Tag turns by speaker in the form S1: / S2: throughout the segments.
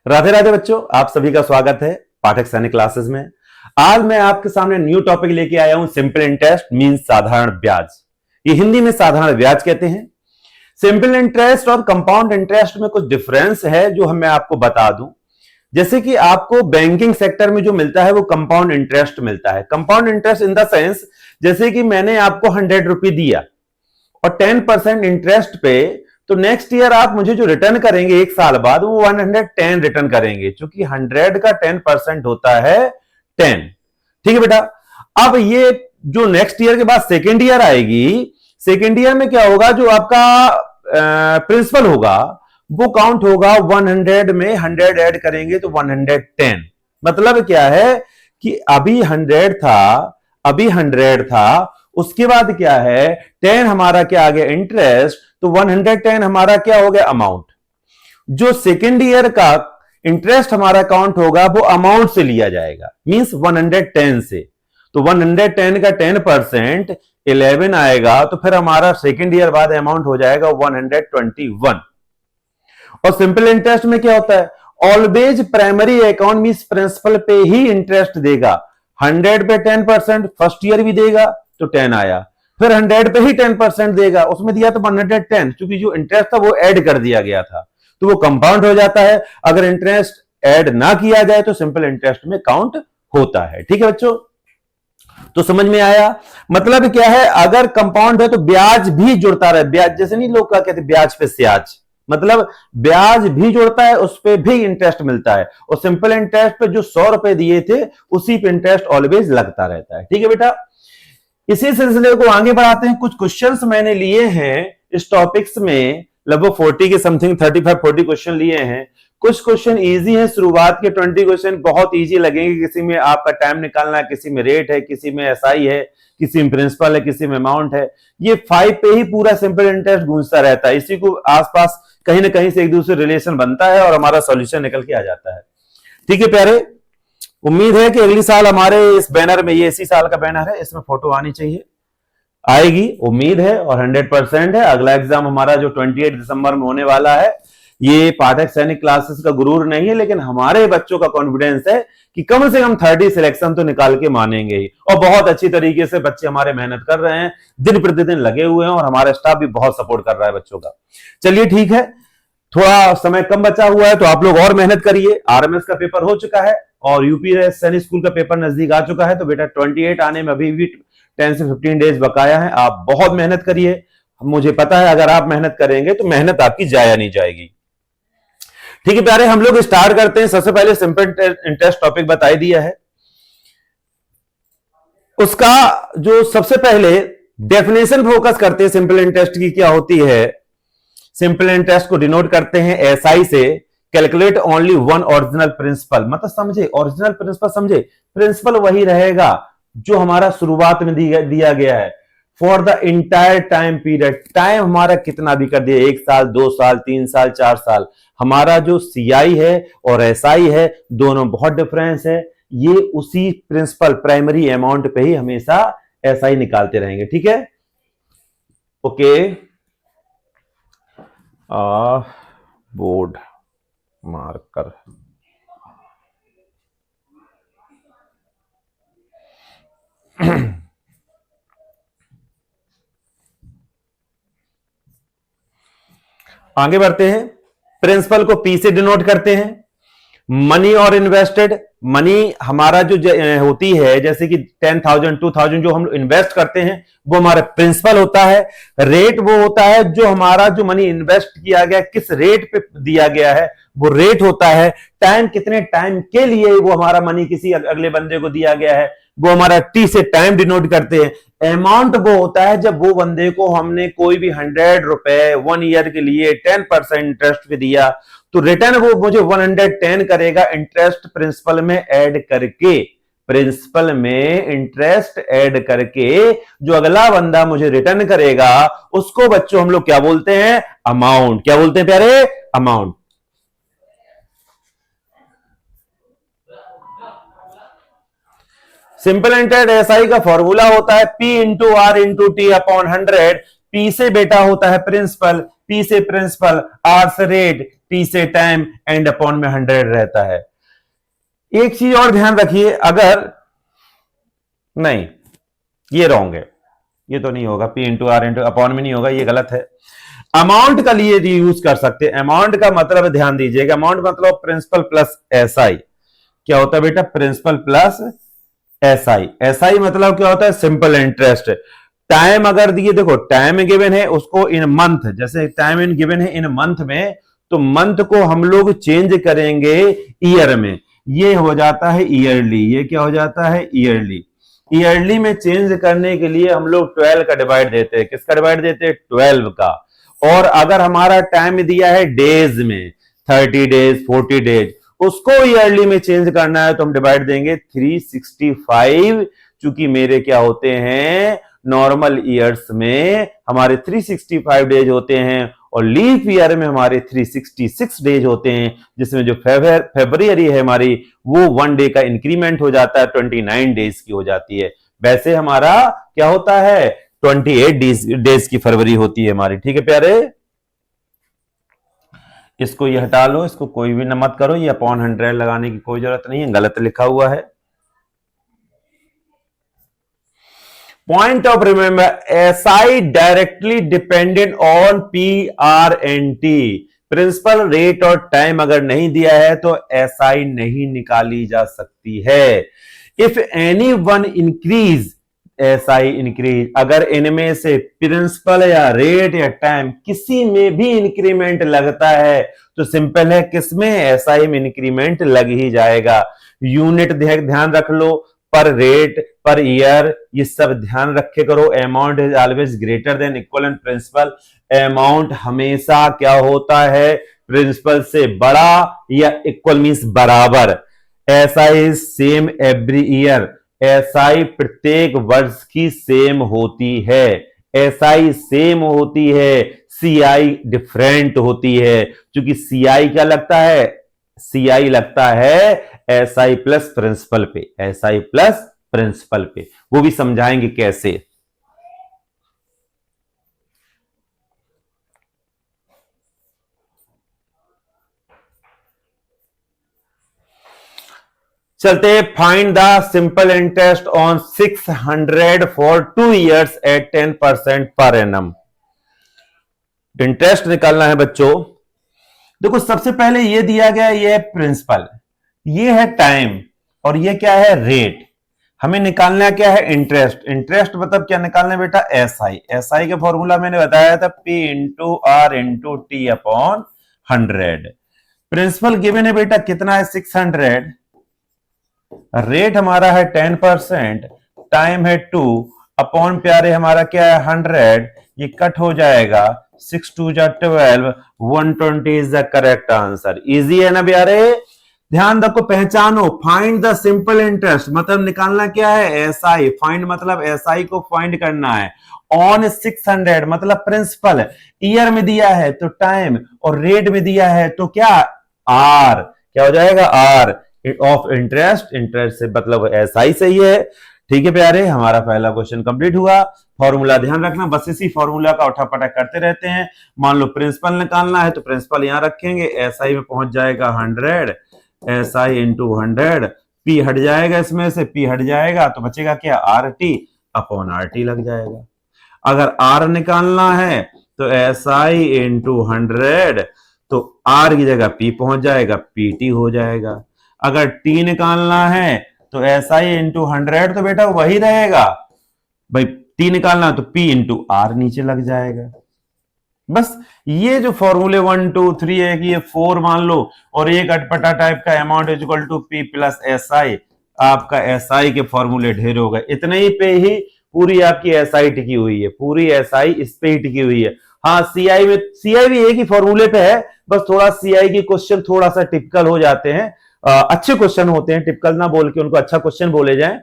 S1: राधे राधे बच्चों, आप सभी का स्वागत है पाठक सैनिक क्लासेस में। आज मैं आपके सामने न्यू टॉपिक लेके आया हूं, सिंपल इंटरेस्ट मींस साधारण ब्याज। ये हिंदी में साधारण ब्याज कहते हैं। सिंपल इंटरेस्ट और कंपाउंड इंटरेस्ट में कुछ डिफरेंस है जो मैं आपको बता दूं। जैसे कि आपको बैंकिंग सेक्टर में जो मिलता है वो कंपाउंड इंटरेस्ट मिलता है। Compound interest in the sense, जैसे कि मैंने आपको 100 रुपये दिया और 10% इंटरेस्ट पे, तो नेक्स्ट ईयर आप मुझे जो रिटर्न करेंगे एक साल बाद वो 110 रिटर्न करेंगे, क्योंकि 100 का 10% होता है 10। ठीक है बेटा। अब ये जो नेक्स्ट ईयर के बाद सेकेंड ईयर आएगी, सेकेंड ईयर में क्या होगा, जो आपका प्रिंसिपल होगा वो काउंट होगा 100 में 100 ऐड करेंगे तो 110। मतलब क्या है कि अभी 100 था, उसके बाद क्या है 10 हमारा क्या आ गया इंटरेस्ट, तो 110 हमारा क्या हो गया अमाउंट। जो सेकेंड ईयर का इंटरेस्ट हमारा काउंट होगा वो अमाउंट से लिया जाएगा, मींस 110 से। तो 110 का 10% 11 आएगा, तो फिर हमारा सेकेंड ईयर बाद अमाउंट हो जाएगा 121। और सिंपल इंटरेस्ट में क्या होता है, always primary account means principal पे ही इंटरेस्ट देगा। 100 पे 10% फर्स्ट ईयर भी देगा तो 10 आया, फिर 100 पे ही 10% देगा, उसमें दिया तो 110, क्योंकि जो इंटरेस्ट था वो ऐड कर दिया गया था, तो वो कंपाउंड हो जाता है। अगर इंटरेस्ट ऐड ना किया जाए तो सिंपल इंटरेस्ट में काउंट होता है। ठीक है बच्चों, तो समझ में आया। मतलब क्या है, अगर कंपाउंड है तो ब्याज भी जुड़ता रहे। ब्याज जैसे नहीं लोग क्या कहते ब्याज पे स्याज, मतलब ब्याज भी जुड़ता है, उस पर भी इंटरेस्ट मिलता है। और सिंपल इंटरेस्ट पे जो 100 रुपए दिए थे उसी पे इंटरेस्ट ऑलवेज लगता रहता है। ठीक है बेटा, इसी सिलसिले को आगे बढ़ाते हैं। कुछ क्वेश्चंस मैंने लिए हैं इस टॉपिक्स में, लगभग 40 के समथिंग 35-40 क्वेश्चन लिए हैं। कुछ क्वेश्चन इजी हैं, शुरुआत के 20 क्वेश्चन बहुत इजी लगेंगे। किसी में आपका टाइम निकालना है, किसी में रेट है, किसी में एसआई है, किसी में प्रिंसिपल है, किसी में अमाउंट है। ये 5 पे ही पूरा सिंपल इंटरेस्ट गूंजता रहता है। इसी को आसपास कहीं ना कहीं से एक दूसरे रिलेशन बनता है और हमारा सॉल्यूशन निकल के आ जाता है। ठीक है प्यारे, उम्मीद है कि अगली साल हमारे इस बैनर में, ये इसी साल का बैनर है, इसमें फोटो आनी चाहिए, आएगी उम्मीद है और 100% है। अगला एग्जाम हमारा जो 28 दिसंबर में होने वाला है, ये पाठक सैनिक क्लासेस का गुरूर नहीं है, लेकिन हमारे बच्चों का कॉन्फिडेंस है कि कम से कम 30 सिलेक्शन तो निकाल के मानेंगे ही। और बहुत अच्छी तरीके से बच्चे हमारे मेहनत कर रहे हैं, दिन प्रतिदिन लगे हुए हैं, और हमारा स्टाफ भी बहुत सपोर्ट कर रहा है बच्चों का। चलिए ठीक है, थोड़ा समय कम बचा हुआ है तो आप लोग और मेहनत करिए। आरएमएस का पेपर हो चुका है और यूपी सैनिक स्कूल का पेपर नजदीक आ चुका है, तो बेटा 28 आने में अभी भी 10 से 15 डेज बकाया है। आप बहुत मेहनत करिए, मुझे पता है अगर आप मेहनत करेंगे तो मेहनत आपकी जाया नहीं जाएगी। ठीक है प्यारे, हम लोग स्टार्ट करते हैं। सबसे पहले सिंपल इंटरेस्ट टॉपिक बता दिया है, उसका जो सबसे पहले डेफिनेशन फोकस करते हैं सिंपल इंटरेस्ट की, क्या होती है। सिंपल इंटरेस्ट को डिनोट करते हैं एसआई से, calculate only one original principal. मतलब समझे, ओरिजिनल प्रिंसिपल समझे, प्रिंसिपल वही रहेगा जो हमारा शुरुआत में दिया गया है। For the entire time period, time हमारा कितना भी कर दिया, 1 साल 2 साल 3 साल 4 साल, हमारा जो सीआई है और एसआई है दोनों बहुत डिफरेंस है। ये उसी प्रिंसिपल प्राइमरी अमाउंट पे ही हमेशा एसआई निकालते रहेंगे। ठीक है, ओके। बोर्ड मार्कर, आगे बढ़ते हैं। प्रिंसिपल को पी से डिनोट करते हैं। मनी और इन्वेस्टेड, मनी हमारा जो होती है, जैसे कि 10,000 2,000 जो हम इन्वेस्ट करते हैं वो हमारा प्रिंसिपल होता है। रेट वो होता है जो हमारा जो मनी इन्वेस्ट किया गया किस रेट पे दिया गया है, वो रेट होता है। टाइम, कितने टाइम के लिए वो हमारा मनी किसी अगले बंदे को दिया गया है, वो हमारा टी से टाइम डिनोट करते हैं। अमाउंट वो होता है जब वो बंदे को हमने कोई भी 100 रुपए 1 ईयर के लिए 10% इंटरेस्ट पे दिया, तो रिटर्न वो मुझे 110 करेगा इंटरेस्ट प्रिंसिपल में ऐड करके। प्रिंसिपल में इंटरेस्ट ऐड करके जो अगला बंदा मुझे रिटर्न करेगा उसको बच्चों हम लोग क्या बोलते हैं, अमाउंट। क्या बोलते हैं प्यारे, अमाउंट। सिंपल इंटरेस्ट एसआई का फॉर्मूला होता है P into R into T upon 100। P से बेटा होता है प्रिंसिपल, P से प्रिंसिपल, R से रेट, टी से टाइम एंड अपॉन में 100 रहता है। एक चीज और ध्यान रखिए, अगर नहीं, ये रॉन्ग है, ये तो नहीं होगा, P into R into upon में नहीं होगा, ये गलत है। अमाउंट का लिए यूज कर सकते हैं। अमाउंट का मतलब ध्यान दीजिएगा, अमाउंट मतलब प्रिंसिपल प्लस एसआई। क्या होता है बेटा? Principal plus SI. एसआई मतलब क्या होता है? Simple interest. टाइम अगर दिए, देखो टाइम गिवन है उसको इन मंथ, जैसे टाइम इन गिवन है इन मंथ में, तो मंथ को हम लोग चेंज करेंगे ईयर में, ये हो जाता है ईयरली। ये क्या हो जाता है? ईयरली। ईयरली में चेंज करने के लिए हम लोग 12 का डिवाइड देते हैं। किसका डिवाइड देते हैं? 12 का। और अगर हमारा टाइम दिया है डेज में, 30 डेज 40 डेज, उसको ईयरली में चेंज करना है तो हम डिवाइड देंगे 365। चूंकि मेरे क्या होते हैं? नॉर्मल ईयर्स में हमारे 365 डेज होते हैं और लीप ईयर में हमारे 366 डेज होते हैं, जिसमें जो फरवरी है हमारी, वो 1 डे का इंक्रीमेंट हो जाता है, 29 डेज की हो जाती है। वैसे हमारा क्या होता है? 28 डेज की फरवरी होती है हमारी। ठीक है प्यारे, इसको ये हटा लो, इसको कोई भी न मत करो, ये अपॉन 100 लगाने की कोई जरूरत नहीं है, गलत लिखा हुआ है। Point of remember, SI directly dependent on P R N T. Principal, rate और टाइम अगर नहीं दिया है तो एसआई नहीं निकाली जा सकती है। If any one increase, SI increase, अगर इनमें से प्रिंसिपल या रेट या टाइम किसी में भी इंक्रीमेंट लगता है तो सिंपल है, किसमें? एसआई में इंक्रीमेंट लग ही जाएगा। यूनिट ध्यान रख लो, पर रेट, पर ईयर, ये सब ध्यान रखे करो। Amount is always greater than equal and principal. Amount हमेशा क्या होता है? प्रिंसिपल से बड़ा या इक्वल मींस बराबर। SI is same every year. SI प्रत्येक वर्ष की सेम होती है। एसआई सेम होती है, सीआई डिफरेंट होती है। क्योंकि सीआई क्या लगता है? सीआई लगता है एसआई प्लस प्रिंसिपल पे, एसआई प्लस प्रिंसिपल पे, वो भी समझाएंगे कैसे। चलते, find the simple interest on 600 for 2 years at 10% पर एनम। इंटरेस्ट निकालना है बच्चों। देखो सबसे पहले ये दिया गया, ये है प्रिंसिपल, ये है टाइम, और ये क्या है? रेट। हमें निकालना क्या है? इंटरेस्ट। इंटरेस्ट मतलब क्या निकालना है बेटा? एसआई। एसआई का फॉर्मूला मैंने बताया था, P into R into T upon 100। Principal given है बेटा, कितना है? 600। रेट हमारा है 10%, टाइम है 2 अपॉन प्यारे हमारा क्या है? 100। ये कट हो जाएगा, 6 2 जा 12, 120 is the correct answer. Easy है ना प्यारे? ध्यान रखो, पहचानो। फाइंड द सिंपल इंटरेस्ट मतलब निकालना क्या है? एसआई। फाइंड मतलब एसआई को फाइंड करना है। ऑन 600 मतलब प्रिंसिपल, ईयर में दिया है तो टाइम, और रेट में दिया है तो क्या? आर। क्या हो जाएगा? Are of interest. इंटरेस्ट से मतलब एसआई सही है। ठीक है प्यारे, हमारा पहला क्वेश्चन कंप्लीट हुआ। फॉर्मूला ध्यान रखना, बस इसी फॉर्मूला का उठापटक करते रहते हैं। मान लो प्रिंसिपल निकालना है तो प्रिंसिपल यहां रखेंगे, एसआई में पहुंच जाएगा 100, एसआई इंटू 100, पी हट जाएगा, इसमें से पी हट जाएगा तो बचेगा क्या? R T upon R T लग जाएगा। अगर आर निकालना है तो एसआई इंटू 100, तो आर की जगह पी पहुंच जाएगा, पीटी हो जाएगा। अगर टी निकालना है तो एसआई इंटू 100, तो बेटा वही रहेगा भाई, टी निकालना तो पी इंटू आर नीचे लग जाएगा। बस ये जो फॉर्मूले 1 2 3 है कि ये 4 मान लो, और एक अटपटा टाइप का amount is equal to P plus SI, आपका एसआई के फॉर्मूले ढेर हो गए। इतने ही पे ही पूरी आपकी एसआई टिकी हुई है, पूरी एसआई इस पे ही टिकी हुई है। हाँ, सीआई में, सीआई भी एक ही फॉर्मूले पे है, बस थोड़ा सीआई के क्वेश्चन थोड़ा सा टिपिकल हो जाते हैं। अच्छे क्वेश्चन होते हैं, टिपिकल ना बोल के उनको अच्छा क्वेश्चन बोले जाए,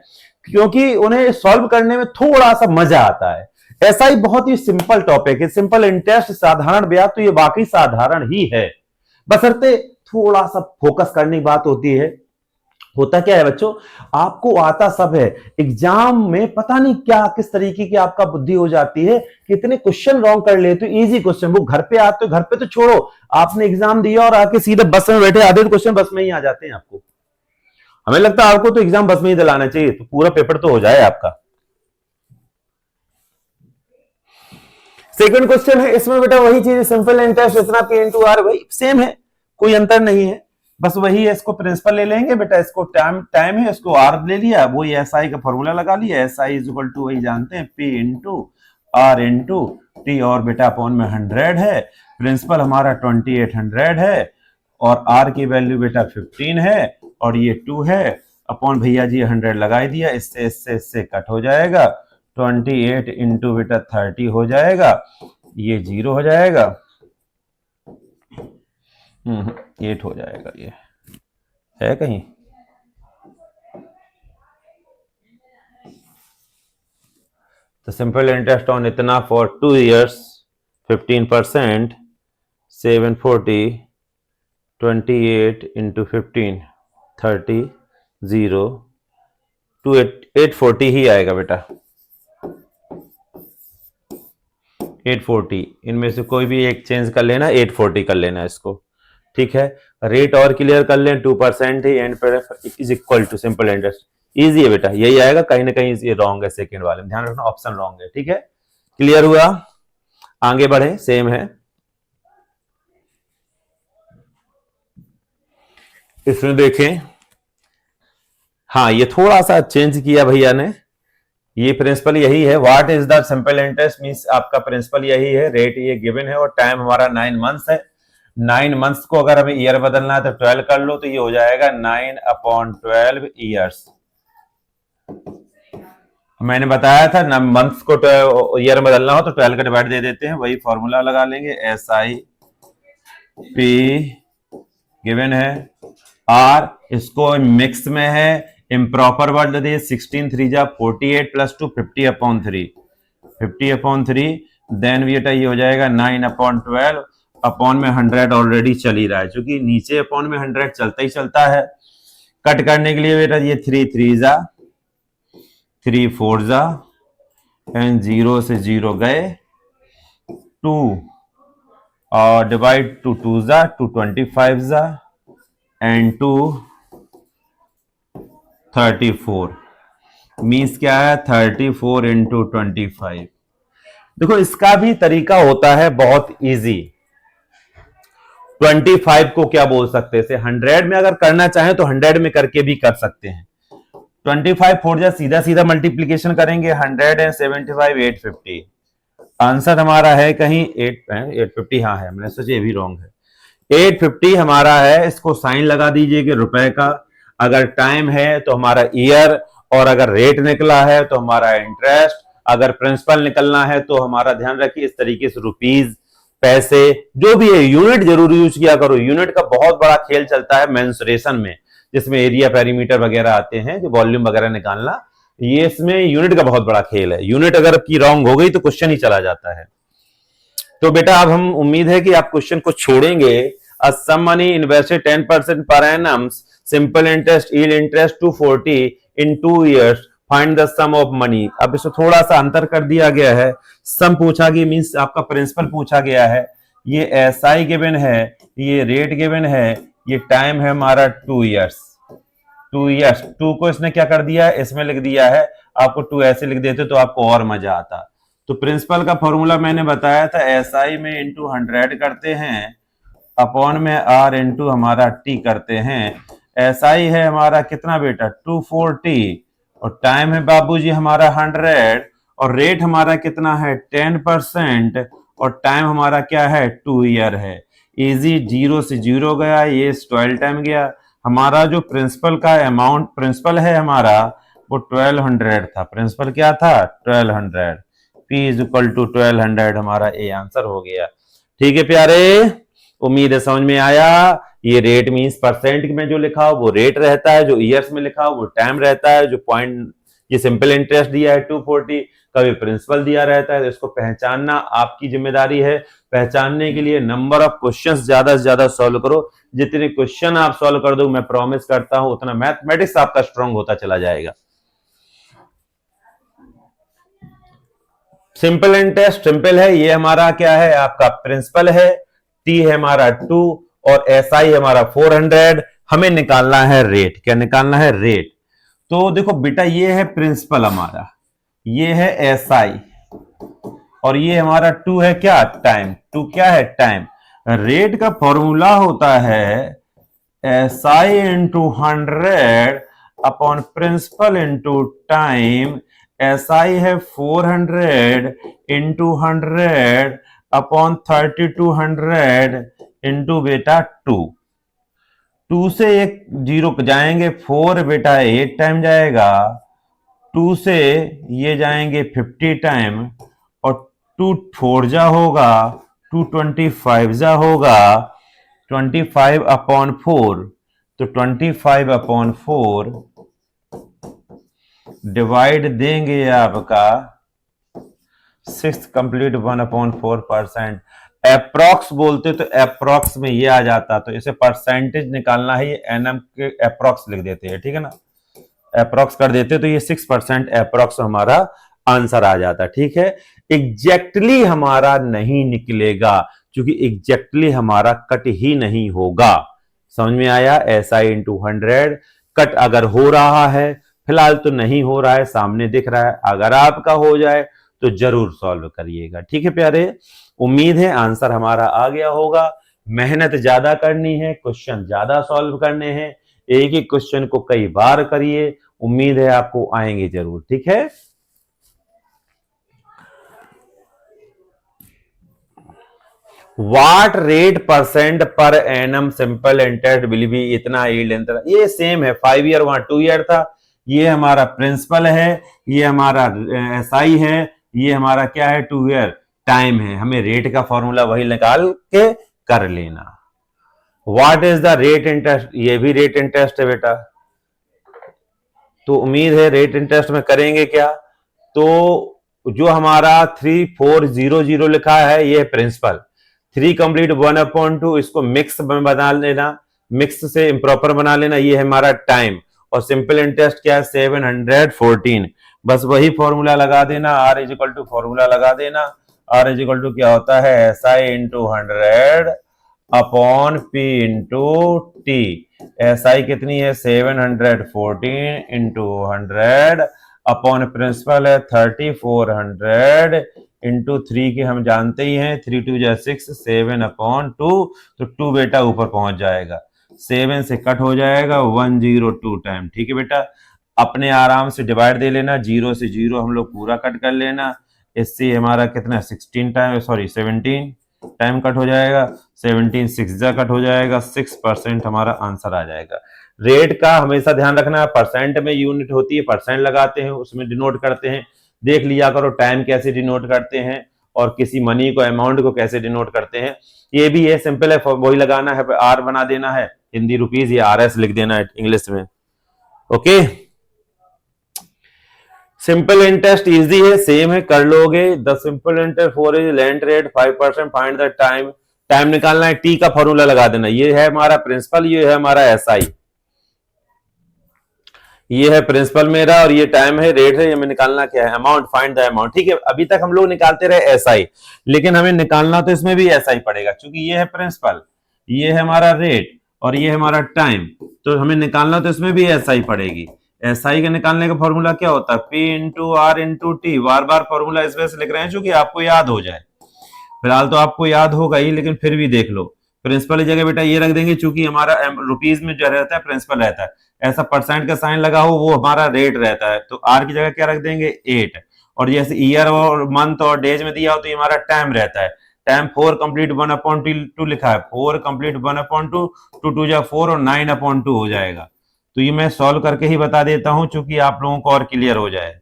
S1: क्योंकि उन्हें सॉल्व करने में थोड़ा सा मजा आता है। एसआई बहुत ही सिंपल टॉपिक है, सिंपल इंटरेस्ट, साधारण ब्याज, तो ये वाकई साधारण ही है, बशर्ते थोड़ा सा फोकस करने की बात होती है। होता क्या है बच्चों, आपको आता सब है, एग्जाम में पता नहीं क्या किस तरीके की आपका बुद्धि हो जाती है, कितने क्वेश्चन रॉन्ग कर लेते हो, इजी क्वेश्चन, वो घर पे आते हो, घर पे तो छोड़ो, आपने एग्जाम दिया और आके सीधे बस में बैठे, आधे क्वेश्चन बस में ही आ जाते हैं आपको। हमें लगता है आपको तो एग्जाम बस में ही दिलाना चाहिए, तो पूरा पेपर तो हो जाए आपका। सेकंड क्वेश्चन है, इसमें बेटा वही चीज, सिंपल इंटरेस्ट इतना पी इंटू आर, वही सेम है, कोई अंतर नहीं है, बस वही है, इसको प्रिंसिपल ले लेंगे बेटा, इसको टाइम टाइम है, इसको आर ले लिया, वही एस आई का फॉर्मूला लगा लिया, S I is equal to वही जानते हैं, P into R into T, और बेटा अपॉन में 100 है, प्रिंसिपल हमारा 2800 है, और आर की वैल्यू बेटा 15 है, और ये 2 है, अपॉन भैया जी 100 लगाई दिया, इससे कट हो जाएगा, 28 इंटू बेटा 30 हो जाएगा, ये 0 हो जाएगा, 8 हो जाएगा, ये है कहीं, तो सिंपल इंटरेस्ट ऑन इतना फॉर 2 years 15%, 740, 28 इंटू 15, 30, 0, 840 ही आएगा बेटा, 840, इनमें से कोई भी एक चेंज कर लेना, 840 कर लेना इसको, ठीक है। रेट और क्लियर कर लें, 2% ही एंड पर is equal to simple interest, easy है बेटा, यही आएगा, कहीं ना कहीं ये रॉन्ग है, सेकंड वाले में ध्यान रखना, ऑप्शन रॉन्ग है, ठीक है। क्लियर हुआ, आगे बढ़े, सेम है। इसमें देखें, हाँ ये थोड़ा सा चेंज किया भैया ने, ये प्रिंसिपल यही है, what is the simple interest means आपका प्रिंसिपल यही है, रेट ये गिवन है, और टाइम हमारा 9 मंथ्स है, 9 मंथ्स को अगर हमें ईयर बदलना है तो 12 कर लो, तो ये हो जाएगा 9/12 ईयर्स। मैंने बताया था ना, मंथ्स को ईयर बदलना हो तो 12 का डिवाइड दे देते हैं, वही फॉर्मूला लगा लेंगे, एस आई पी गिवन है, आर इसको मिक्स में है, इम्प्रॉपर वर्ड दे, 16 3 जा 48 प्लस 2 50/3, 50/3, देन बेटा ये हो जाएगा 9/12, अपॉन में 100 ऑलरेडी चल ही रहा है, क्योंकि नीचे अपॉन में 100 चलता ही चलता है। कट करने के लिए बेटा ये 3 3 जा 3 4 जा एंड 0 से 0 गए, 2 और डिवाइड 2 2 जा 2 25 जा एंड 2 34, मीन्स क्या है 34 इंटू 25। देखो इसका भी तरीका होता है बहुत इजी, 25 को क्या बोल सकते हैं, 100 में अगर करना चाहें तो 100 में करके भी कर सकते हैं, 25 4 जा सीधा सीधा मल्टीप्लीकेशन करेंगे, 100 एंड 75 850, आंसर हमारा है कहीं 850, हाँ है, मैंने सोचा ये भी रॉन्ग है, 850 हमारा है, इसको साइन लगा दीजिए कि रुपए का, अगर टाइम है तो हमारा ईयर, और अगर रेट निकला है तो हमारा इंटरेस्ट, अगर प्रिंसिपल निकलना है तो हमारा ध्यान रखिए इस तरीके से रुपीज, पैसे, जो भी है, यूनिट जरूर यूज किया करो, यूनिट का बहुत बड़ा खेल चलता है मेंसुरेशन में, जिसमें एरिया पेरीमीटर वगैरह आते हैं, जो वॉल्यूम वगैरह निकालना, ये इसमें यूनिट का बहुत बड़ा खेल है, यूनिट अगर की रॉन्ग हो गई तो क्वेश्चन ही चला जाता है। तो बेटा अब हम उम्मीद है कि आप क्वेश्चन को छोड़ेंगे, सम मनी इन्वेस्टेड 10% पर annum, simple interest yield interest 240 in 2 years, find the sum of money. अब इसको थोड़ा सा अंतर कर दिया गया है, सम पूछा गया मींस आपका प्रिंसिपल पूछा गया है, ये एसआई गिवन है, ये रेट गिवन है, ये टाइम है हमारा 2 years, 2 years, 2 को इसने क्या कर दिया है, इसमें लिख दिया है, आपको 2 ऐसे लिख देते तो आपको और मजा आता। तो प्रिंसिपल का फॉर्मूला मैंने बताया था, एसआई में इंटू 100 करते हैं, अपॉन में आर इंटू हमारा टी करते हैं, एसआई है हमारा कितना बेटा 240, और टाइम है बाबूजी हमारा 100, और रेट हमारा कितना है 10%, और टाइम हमारा क्या है 2 year है, इजी, 0 से 0 गया, ये 12 टाइम गया, हमारा जो प्रिंसिपल का अमाउंट प्रिंसिपल है हमारा वो 1200 था, प्रिंसिपल क्या था 1200, P इज इक्वल टू 1200, हमारा ए आंसर हो गया। ठीक है प्यारे, उम्मीद है समझ में आया। ये रेट मींस परसेंट में जो लिखा हो वो रेट रहता है, जो ईयर्स में लिखा हो वो टाइम रहता है, जो पॉइंट ये सिंपल इंटरेस्ट दिया है 240, कभी प्रिंसिपल दिया रहता है, तो इसको पहचानना आपकी जिम्मेदारी है। पहचानने के लिए नंबर ऑफ क्वेश्चंस ज्यादा से ज्यादा सॉल्व करो। जितने क्वेश्चन आप सॉल्व कर दो, मैं प्रॉमिस करता हूं उतना मैथमेटिक्स आपका स्ट्रांग होता चला जाएगा। सिंपल इंटरेस्ट सिंपल है, ये हमारा क्या है, आपका प्रिंसिपल है, टी है हमारा 2 और एसआई हमारा 400। हमें निकालना है रेट। क्या निकालना है? रेट। तो देखो बेटा, ये है प्रिंसिपल हमारा, ये है एसआई और ये हमारा 2 है क्या? टाइम। 2 क्या है? टाइम। रेट का फॉर्मूला होता है SI into 100 upon principal into time. SI है 400 इंटू 100 अपॉन 3200 इंटू बेटा 2। 2 से एक जीरो जाएंगे, 4 बेटा 8 टाइम जाएगा, 2 से ये जाएंगे 50 टाइम और 2 4 जा होगा, 2 25 जा होगा, 25 अपॉन 4। तो 25 अपॉन 4 डिवाइड देंगे आपका 6 कंप्लीट 1/4%। अप्रॉक्स बोलते तो अप्रॉक्स में ये आ जाता, तो इसे परसेंटेज निकालना है, ये एनएम के अप्रॉक्स लिख देते हैं, ठीक है ना, अप्रॉक्स कर देते तो ये 6% अप्रॉक्स हमारा आंसर आ जाता। ठीक है, एग्जैक्टली हमारा नहीं निकलेगा क्योंकि एग्जैक्टली हमारा कट ही नहीं होगा। समझ में आया? एसआई इंटू 100 कट अगर हो रहा है, फिलहाल तो नहीं हो रहा है, सामने दिख रहा है, अगर आपका हो जाए तो जरूर सॉल्व करिएगा। ठीक है प्यारे, उम्मीद है आंसर हमारा आ गया होगा। मेहनत ज्यादा करनी है, क्वेश्चन ज्यादा सॉल्व करने हैं, एक ही क्वेश्चन को कई बार करिए, उम्मीद है आपको आएंगे जरूर। ठीक है, व्हाट रेट परसेंट पर annum simple interest will be, इतना यील्ड, ये सेम है, 5 ईयर वहां 2 ईयर था। ये हमारा प्रिंसिपल है, ये हमारा एसआई है, ये हमारा क्या है 2 ईयर टाइम है। हमें रेट का फॉर्मूला वही निकाल के कर लेना। What is the rate interest, ये भी रेट इंटरेस्ट है बेटा, तो उम्मीद है रेट इंटरेस्ट में करेंगे क्या। तो जो हमारा 3400 लिखा है ये प्रिंसिपल, 3 कंप्लीट 1/2, इसको मिक्स में बना लेना, मिक्स से इम्प्रॉपर बना लेना, ये है हमारा टाइम। और सिंपल इंटरेस्ट क्या है 714, बस वही फॉर्मूला लगा देना, R is equal to formula लगा देना, आर इज इक्वल टू क्या होता है SI into 100 upon P into T. SI कितनी है 714 इंटू 100 अपॉन प्रिंसिपल है 3400 इंटू 3 के हम जानते ही हैं, 3 2 जा 6, 7/2, तो 2 बेटा ऊपर पहुंच जाएगा, 7 से कट हो जाएगा 102 टाइम। ठीक है बेटा, अपने आराम से डिवाइड दे लेना, 0 से 0 हम लोग पूरा कट कर लेना, इससे हमारा कितना 16 टाइम, सॉरी 17 टाइम कट हो जाएगा, 17 6 जा कट हो जाएगा, 6% हमारा आंसर आ जाएगा। रेट का हमेशा ध्यान रखना है, परसेंट में यूनिट होती है, परसेंट लगाते हैं उसमें डिनोट करते हैं, देख लिया करो टाइम कैसे डिनोट करते हैं और किसी मनी को अमाउंट को कैसे डिनोट करते हैं। ये भी है, सिंपल है, वही लगाना है, आर बना देना है, हिंदी रुपीज या आरएस लिख देना है इंग्लिश में। ओके, सिंपल इंटरेस्ट इजी है, सेम है, कर लोगे। The simple interest 4 is land rate 5%, find the time. Time निकालना है, टी का फॉर्मूला लगा देना, ये है हमारा प्रिंसिपल, ये है हमारा एसआई, ये है प्रिंसिपल मेरा और ये टाइम है, रेट है, ये में निकालना क्या है अमाउंट, फाइंड द अमाउंट। ठीक है, अभी तक हम लोग निकालते रहे एसआई, लेकिन हमें निकालना तो इसमें भी एसआई पड़ेगा क्योंकि ये है प्रिंसिपल, ये है हमारा रेट और ये है हमारा टाइम, तो हमें निकालना तो इसमें भी एसआई पड़ेगी। एसआई का निकालने का फॉर्मूला क्या होता है P into R into T. बार बार फॉर्मूला इस वजह से लिख रहे हैं क्योंकि आपको याद हो जाए, फिलहाल तो आपको याद होगा ही, लेकिन फिर भी देख लो। प्रिंसिपल की जगह बेटा ये रख देंगे क्योंकि हमारा रुपीज में जो रहता है प्रिंसिपल रहता है, ऐसा परसेंट का साइन लगा हो वो हमारा रेट रहता है, तो आर की जगह क्या रख देंगे 8, और जैसे ईयर और मंथ और डेज में दिया हो तो ये हमारा टाइम रहता है, टाइम 4 कंप्लीट 1/2 लिखा है, 4 कंप्लीट 1/2, 2 2 जा 4 और 9/2 हो जाएगा। तो ये मैं सॉल्व करके ही बता देता हूं क्योंकि आप लोगों को और क्लियर हो जाए।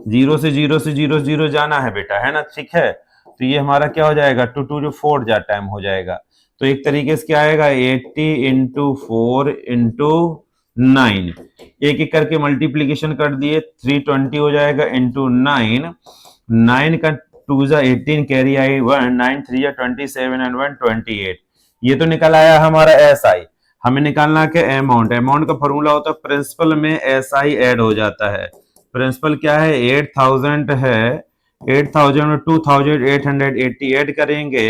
S1: 0 से 0 से 0 0 जाना है बेटा, है ना, ठीक है। तो ये हमारा क्या हो जाएगा 2 2 जो 4 जा टाइम हो जाएगा, तो एक तरीके से क्या आएगा 80 इंटू 4 इंटू 9, एक एक करके मल्टीप्लीकेशन कर दिए, 320 हो जाएगा इंटू 9, 9 का 2 जा 18 कैरी आई 1, 9 3 जा 27 एंड 1 28। ये तो निकल आया हमारा SI। हमें निकालना है अमाउंट। अमाउंट का फॉर्मूला होता है प्रिंसिपल में SI ऐड हो जाता है। प्रिंसिपल क्या है 8000 है, 8000 में 2880 ऐड करेंगे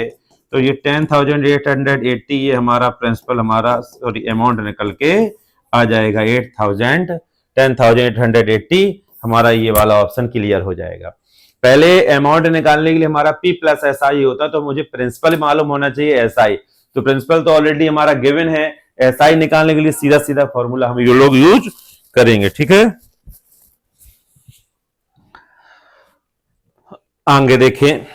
S1: तो ये 10880 ये हमारा प्रिंसिपल हमारा सॉरी अमाउंट निकल के आ जाएगा 10880 हमारा ये वाला ऑप्शन क्लियर हो जाएगा। पहले अमाउंट निकालने के लिए हमारा P प्लस SI होता तो मुझे प्रिंसिपल मालूम होना चाहिए SI। तो प्रिंसिपल तो ऑलरेडी हमारा गिवन है, SI निकालने के लिए सीधा सीधा फॉर्मूला हम ये लोग यूज करेंगे। ठीक है, आगे देखें।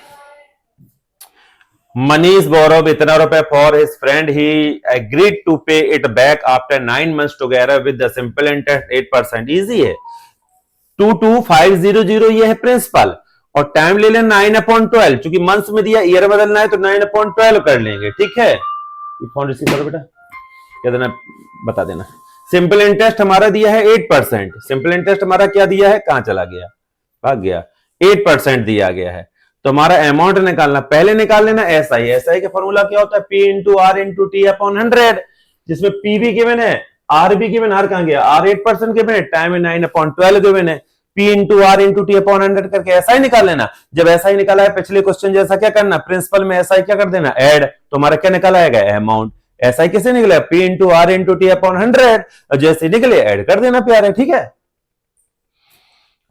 S1: Manish borrowed इतना रुपए for his friend, he agreed to pay it back after 9 months together with the simple interest 8%। Easy है, 22500 ये है प्रिंसिपल और टाइम ले लें 9/12। चूंकि मंथ्स में दिया, ईयर बदलना है तो 9/12 कर लेंगे। ठीक है, फोन रिसीव करो बेटा, क्या देना बता देना। सिंपल इंटरेस्ट हमारा दिया है 8%। सिंपल इंटरेस्ट हमारा क्या दिया है, कहां चला गया, भाग गया, 8% दिया गया है। तो हमारा अमाउंट निकालना, पहले निकाल लेना SI। SI का फॉर्मूला क्या होता है P into R into T upon 100, जिसमें P भी गिवन है, R भी गिवन, R कहां गया, R 8% गिवन है, टाइम 9/12 गिवन है। P into R into T upon 100 करके SI निकाल लेना। जब SI निकाला है पिछले क्वेश्चन जैसा क्या करना, प्रिंसिपल में SI क्या कर देना, ऐड। तो हमारा क्या निकल आएगा, अमाउंट। SI कैसे निकला, P into R into T upon 100, जैसे निकले ऐड कर देना प्यारे। ठीक है,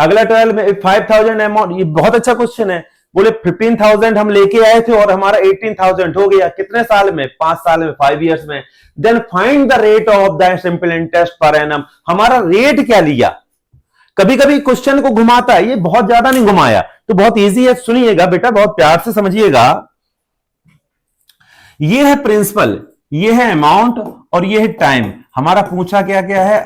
S1: अगला 12 में 5000 अमाउंट, ये बहुत अच्छा क्वेश्चन है। बोले 15,000 हम लेके आए थे और हमारा 18,000 हो गया, कितने साल में, 5 साल में, 5 इयर्स में। Then find the rate of the simple interest पर एनम। हमारा रेट क्या लिया, कभी कभी क्वेश्चन को घुमाता है, ये बहुत ज्यादा नहीं घुमाया, तो बहुत इजी है, सुनिएगा बेटा, बहुत प्यार से समझिएगा। ये है प्रिंसिपल, ये है अमाउंट और ये है टाइम। हमारा पूछा क्या क्या है,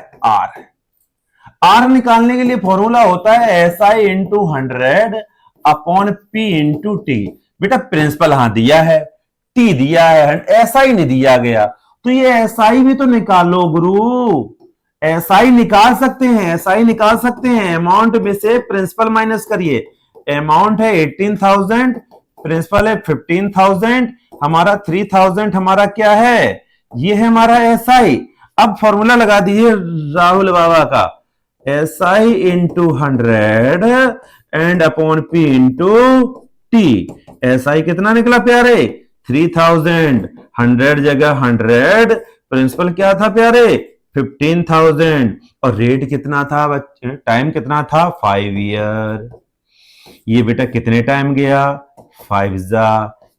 S1: आर निकालने के लिए फॉर्मूला होता है SI into 100 upon P into T. बेटा प्रिंसिपल हाँ दिया है, T दिया है, SI नहीं दिया गया, तो ये SI भी तो निकालो गुरु। SI निकाल सकते हैं, SI निकाल सकते हैं। अमाउंट में से प्रिंसिपल माइनस करिए, अमाउंट है 18,000, प्रिंसिपल है 15,000, हमारा 3,000 हमारा क्या है, ये है हमारा SI। अब फॉर्मूला लगा दीजिए राहुल बाबा का, SI into 100 and upon P into T। SI कितना निकला प्यारे, 3000, 100 जगह 100, प्रिंसिपल क्या था प्यारे 15,000 और रेट कितना था बच्चे, टाइम कितना था 5 ईयर। ये बेटा कितने टाइम गया, 5 जा,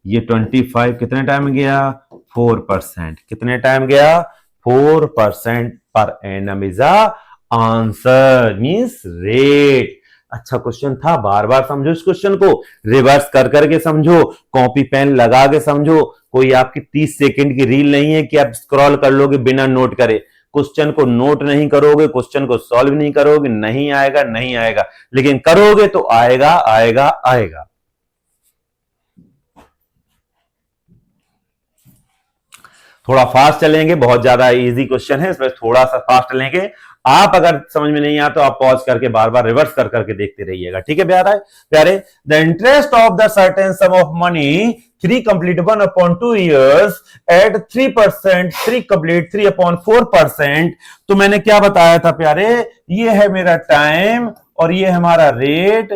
S1: ये 25 कितने टाइम गया, 4%। कितने टाइम गया, 4% per annum is answer, means rate. अच्छा क्वेश्चन था, बार बार समझो इस क्वेश्चन को, रिवर्स कर करके समझो, कॉपी पेन लगा के समझो। कोई आपकी 30 सेकंड की रील नहीं है कि आप स्क्रॉल कर लोगे बिना नोट करे। क्वेश्चन को नोट नहीं करोगे, क्वेश्चन को सॉल्व नहीं करोगे, नहीं आएगा, नहीं आएगा, लेकिन करोगे तो आएगा, आएगा, आएगा। थोड़ा फास्ट चलेंगे, बहुत ज्यादा इजी क्वेश्चन है, इसमें थोड़ा सा फास्ट चलेंगे। आप अगर समझ में नहीं आया तो आप पॉज करके बार बार रिवर्स कर करके देखते रहिएगा। ठीक है प्यारे, the interest of the certain sum of money 3 complete 1/2 years at 3%, 3 complete 3/4%। तो मैंने क्या बताया था प्यारे, ये है मेरा टाइम और ये हमारा रेट।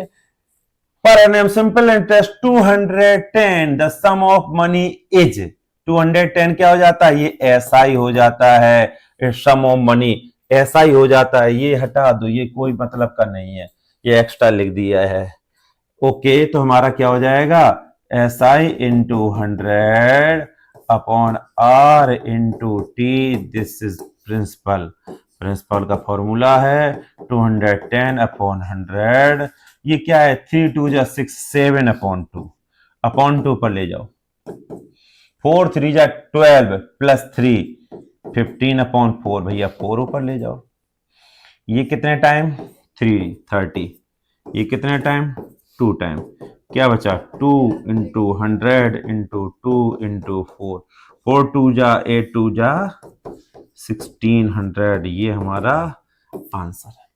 S1: पर annum simple interest 210, the sum of money is 210 क्या हो जाता है, ये SI हो जाता है, सम ऑफ मनी SI हो जाता है। ये हटा दो, ये कोई मतलब का नहीं है, ये एक्स्ट्रा लिख दिया है। ओके, तो हमारा क्या हो जाएगा, SI into 100 upon R into T, this is principal. Principal का फॉर्मूला है 210 अपॉन 100, ये क्या है 3 2 जा 6 7/2, अपॉन 2 पर ले जाओ, 4 3 जा 12 प्लस 3 15/4, भैया 4 ऊपर ले जाओ। ये कितने टाइम 3 30, ये कितने टाइम 2 टाइम, क्या बचा 2 इंटू 100 इंटू 2 इंटू 4, 4 2 जा 8 2 जा 1600, ये हमारा आंसर है।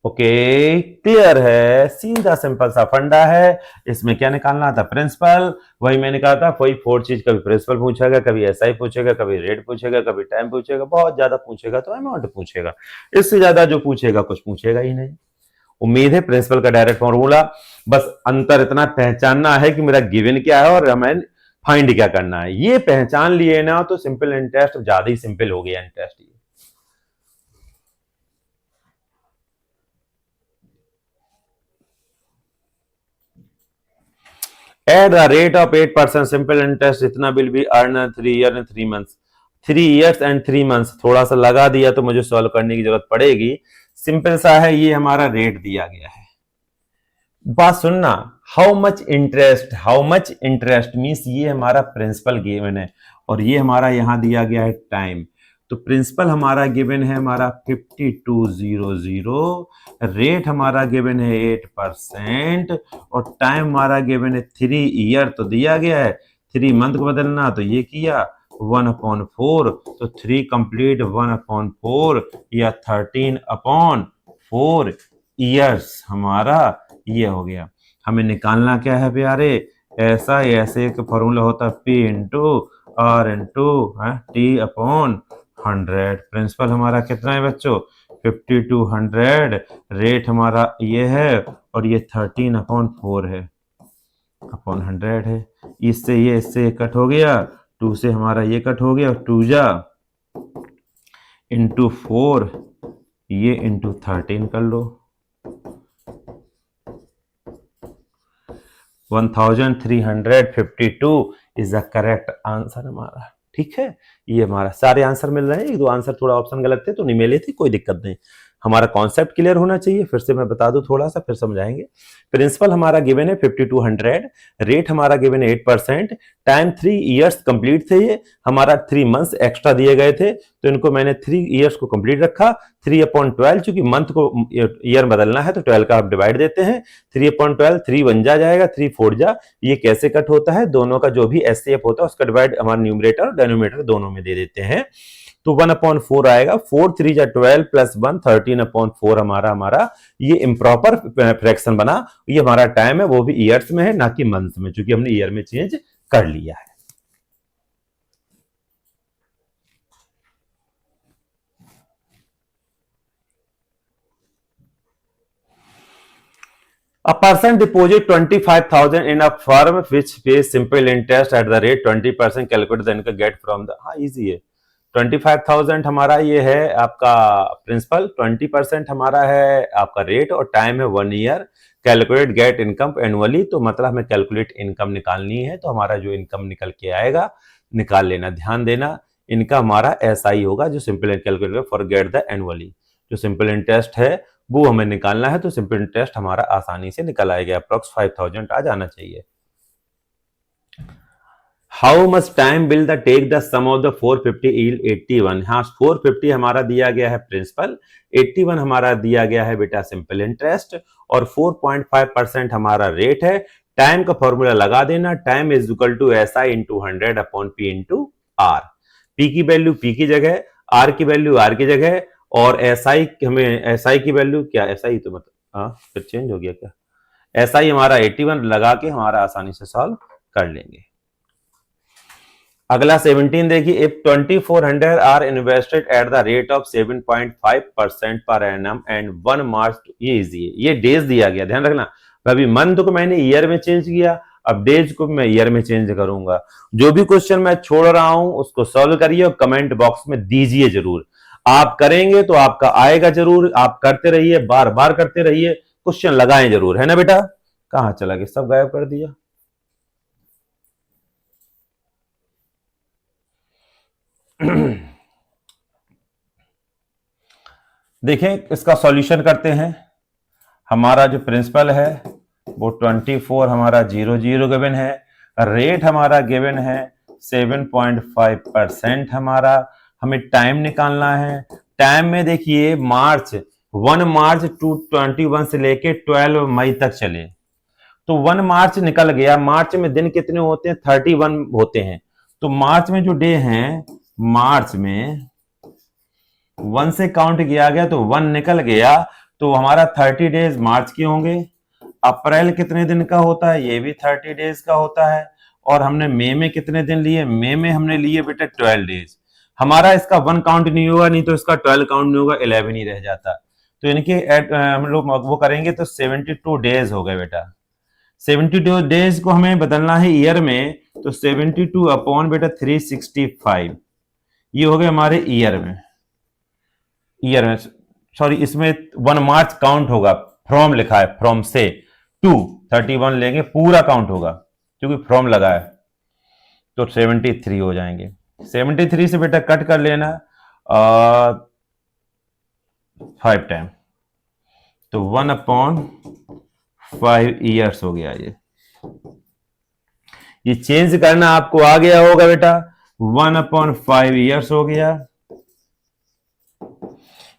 S1: ओके, क्लियर है, सीधा सिंपल सा फंडा है। इसमें क्या निकालना था? प्रिंसिपल। वही मैंने कहा था, वही 4 चीज, कभी प्रिंसिपल पूछेगा, कभी एसआई पूछेगा, कभी रेट पूछेगा, कभी टाइम पूछेगा, बहुत ज्यादा पूछेगा तो अमाउंट पूछेगा। इससे ज्यादा जो पूछेगा कुछ पूछेगा ही नहीं। उम्मीद है प्रिंसिपल का डायरेक्ट फॉर्मूला, बस अंतर इतना पहचानना है कि मेरा गिवन क्या है और हमें फाइंड क्या करना है। ये पहचान लिए ना तो सिंपल इंटरेस्ट ज्यादा ही सिंपल हो गया interest. At the rate of 8% simple interest, इतना बिल भी earn 3 year and 3 months, 3 years and 3 months. थोड़ा सा लगा दिया तो मुझे सॉल्व करने की जरूरत पड़ेगी। सिंपल सा है, ये हमारा रेट दिया गया है। बात सुनना, हाउ मच इंटरेस्ट मीन्स ये हमारा प्रिंसिपल गिवन है और ये हमारा यहां दिया गया है टाइम। तो प्रिंसिपल हमारा गिवन है हमारा 5200, रेट हमारा गिवन है 8% और टाइम हमारा गिवन है 3 ईयर तो दिया गया है। 3 मंथ को बदलना तो ये किया 1/4, तो 3 कंप्लीट 1/4 या 13/4 ईयर्स हमारा ये हो गया। हमें निकालना क्या है प्यारे? ऐसा ऐसे एक फॉर्मूला होता है P into R into T/100। Principal हमारा कितना है बच्चों? 5200। रेट हमारा ये है और ये 13/4 है, अपॉन 100 है। इससे कट हो गया, 2 से हमारा ये कट हो गया, 2 जा इंटू 4, ये इंटू 13 कर लो। 1352 इज द करेक्ट आंसर हमारा। ठीक है, ये हमारा सारे आंसर मिल रहे हैं। 1-2 आंसर थोड़ा ऑप्शन गलत थे तो नहीं मिले थे, कोई दिक्कत नहीं। हमारा कॉन्सेप्ट क्लियर होना चाहिए। फिर से मैं बता दूं थोड़ा सा, फिर समझाएंगे। प्रिंसिपल हमारा गिवन है 5200, रेट हमारा गिवन है 8%, टाइम 3 इयर्स कंप्लीट थे। ये हमारा 3 मंथ्स एक्स्ट्रा दिए गए थे तो इनको मैंने 3 इयर्स को कंप्लीट रखा। 3/12, चूंकि मंथ को ईयर बदलना है तो 12 का आप डिवाइड देते हैं। 3/12, 3 1 जा जाएगा, 3 4 जा। ये कैसे कट होता है? दोनों का जो भी एचसीएफ होता है उसका डिवाइड हमारा न्यूमरेटर और डिनोमिनेटर दोनों में दे देते हैं तो 1/4 आएगा। 4 3 जा 12 प्लस 1 13/4 हमारा ये इम्प्रॉपर फ्रैक्शन बना। ये हमारा टाइम है, वो भी ईयर्स में है ना कि मंथ में, क्योंकि हमने ईयर में चेंज कर लिया है। A person deposit 25,000 in a firm which pays simple interest at the rate 20%, calculate the income get from the, हाँ इजी है। 25,000 हमारा ये है आपका प्रिंसिपल, 20% हमारा है आपका रेट और टाइम है 1 year. Calculate get income annually, तो मतलब हमें कैलकुलेट इनकम निकालनी है तो हमारा जो इनकम निकल के आएगा निकाल लेना। ध्यान देना, इनका हमारा एसआई होगा जो simple calculate for get the annually. जो सिंपल इंटरेस्ट है वो हमें निकालना है तो सिंपल इंटरेस्ट हमारा आसानी से निकल आएगा। अप्रोक्स 5000 आ जाना चाहिए। How much time will the take the sum of the 450 yield 81। हाँ 450 हमारा दिया गया है प्रिंसिपल, 81 हमारा दिया गया है बेटा सिंपल इंटरेस्ट और 4.5% हमारा रेट है। टाइम का फॉर्मूला लगा देना, time is equal to SI into 100/P into R। P की वैल्यू P की जगह, R की वैल्यू R की जगह और SI हमें SI की वैल्यू क्या, SI तो मतलब हाँ फिर चेंज हो गया क्या, SI हमारा 81 लगा के हमारा आसानी से सॉल्व कर लेंगे। अगला 17 देखिए, if 2400 are invested at the rate of 7.5% पर एनम एंड 1 मार्च, ये इजी है, ये डेज दिया गया, ध्यान रखना। अभी मंथ को मैंने ईयर में चेंज किया, अब डेज को मैं ईयर में चेंज करूंगा। जो भी क्वेश्चन मैं छोड़ रहा हूं उसको सॉल्व करिए और कमेंट बॉक्स में दीजिए जरूर। आप करेंगे तो आपका आएगा जरूर, आप करते रहिए, बार बार करते रहिए, क्वेश्चन लगाएं जरूर, है ना बेटा। कहां चला गया, सब गायब कर दिया। देखें इसका सॉल्यूशन करते हैं। हमारा जो प्रिंसिपल है वो 24 हमारा 00 गिवन है, रेट हमारा गिवन है 7.5% हमारा। हमें टाइम निकालना है। टाइम में देखिए मार्च 1 मार्च टू 21 से लेके 12 मई तक चले तो 1 मार्च निकल गया। मार्च में दिन कितने होते हैं, 31 होते हैं। तो मार्च में जो डे हैं, मार्च में 1 से काउंट किया गया तो 1 निकल गया तो हमारा 30 डेज मार्च के होंगे। अप्रैल कितने दिन का होता है, ये भी 30 डेज का होता है। और हमने मई में कितने दिन लिए, मई में हमने लिए बेटा 12 डेज। हमारा इसका 1 काउंट नहीं होगा, नहीं तो इसका 12 काउंट नहीं होगा, 11 ही रह जाता। तो इनके हम लोग वो करेंगे तो 72 डेज हो गए बेटा। 72 डेज को हमें बदलना है ईयर में, तो 72 अपॉन बेटा 365, ये हो गए हमारे ईयर में। सॉरी, इसमें 1 मार्च काउंट होगा, फ्रॉम लिखा है, फ्रॉम से टू 31 लेंगे, पूरा काउंट होगा क्योंकि फ्रॉम लगा है, तो 73 हो जाएंगे। 73 से बेटा कट कर लेना 5 टाइम, तो 1/5 ईयर्स हो गया। ये चेंज करना आपको आ गया होगा बेटा, 1/5 ईयर्स हो गया।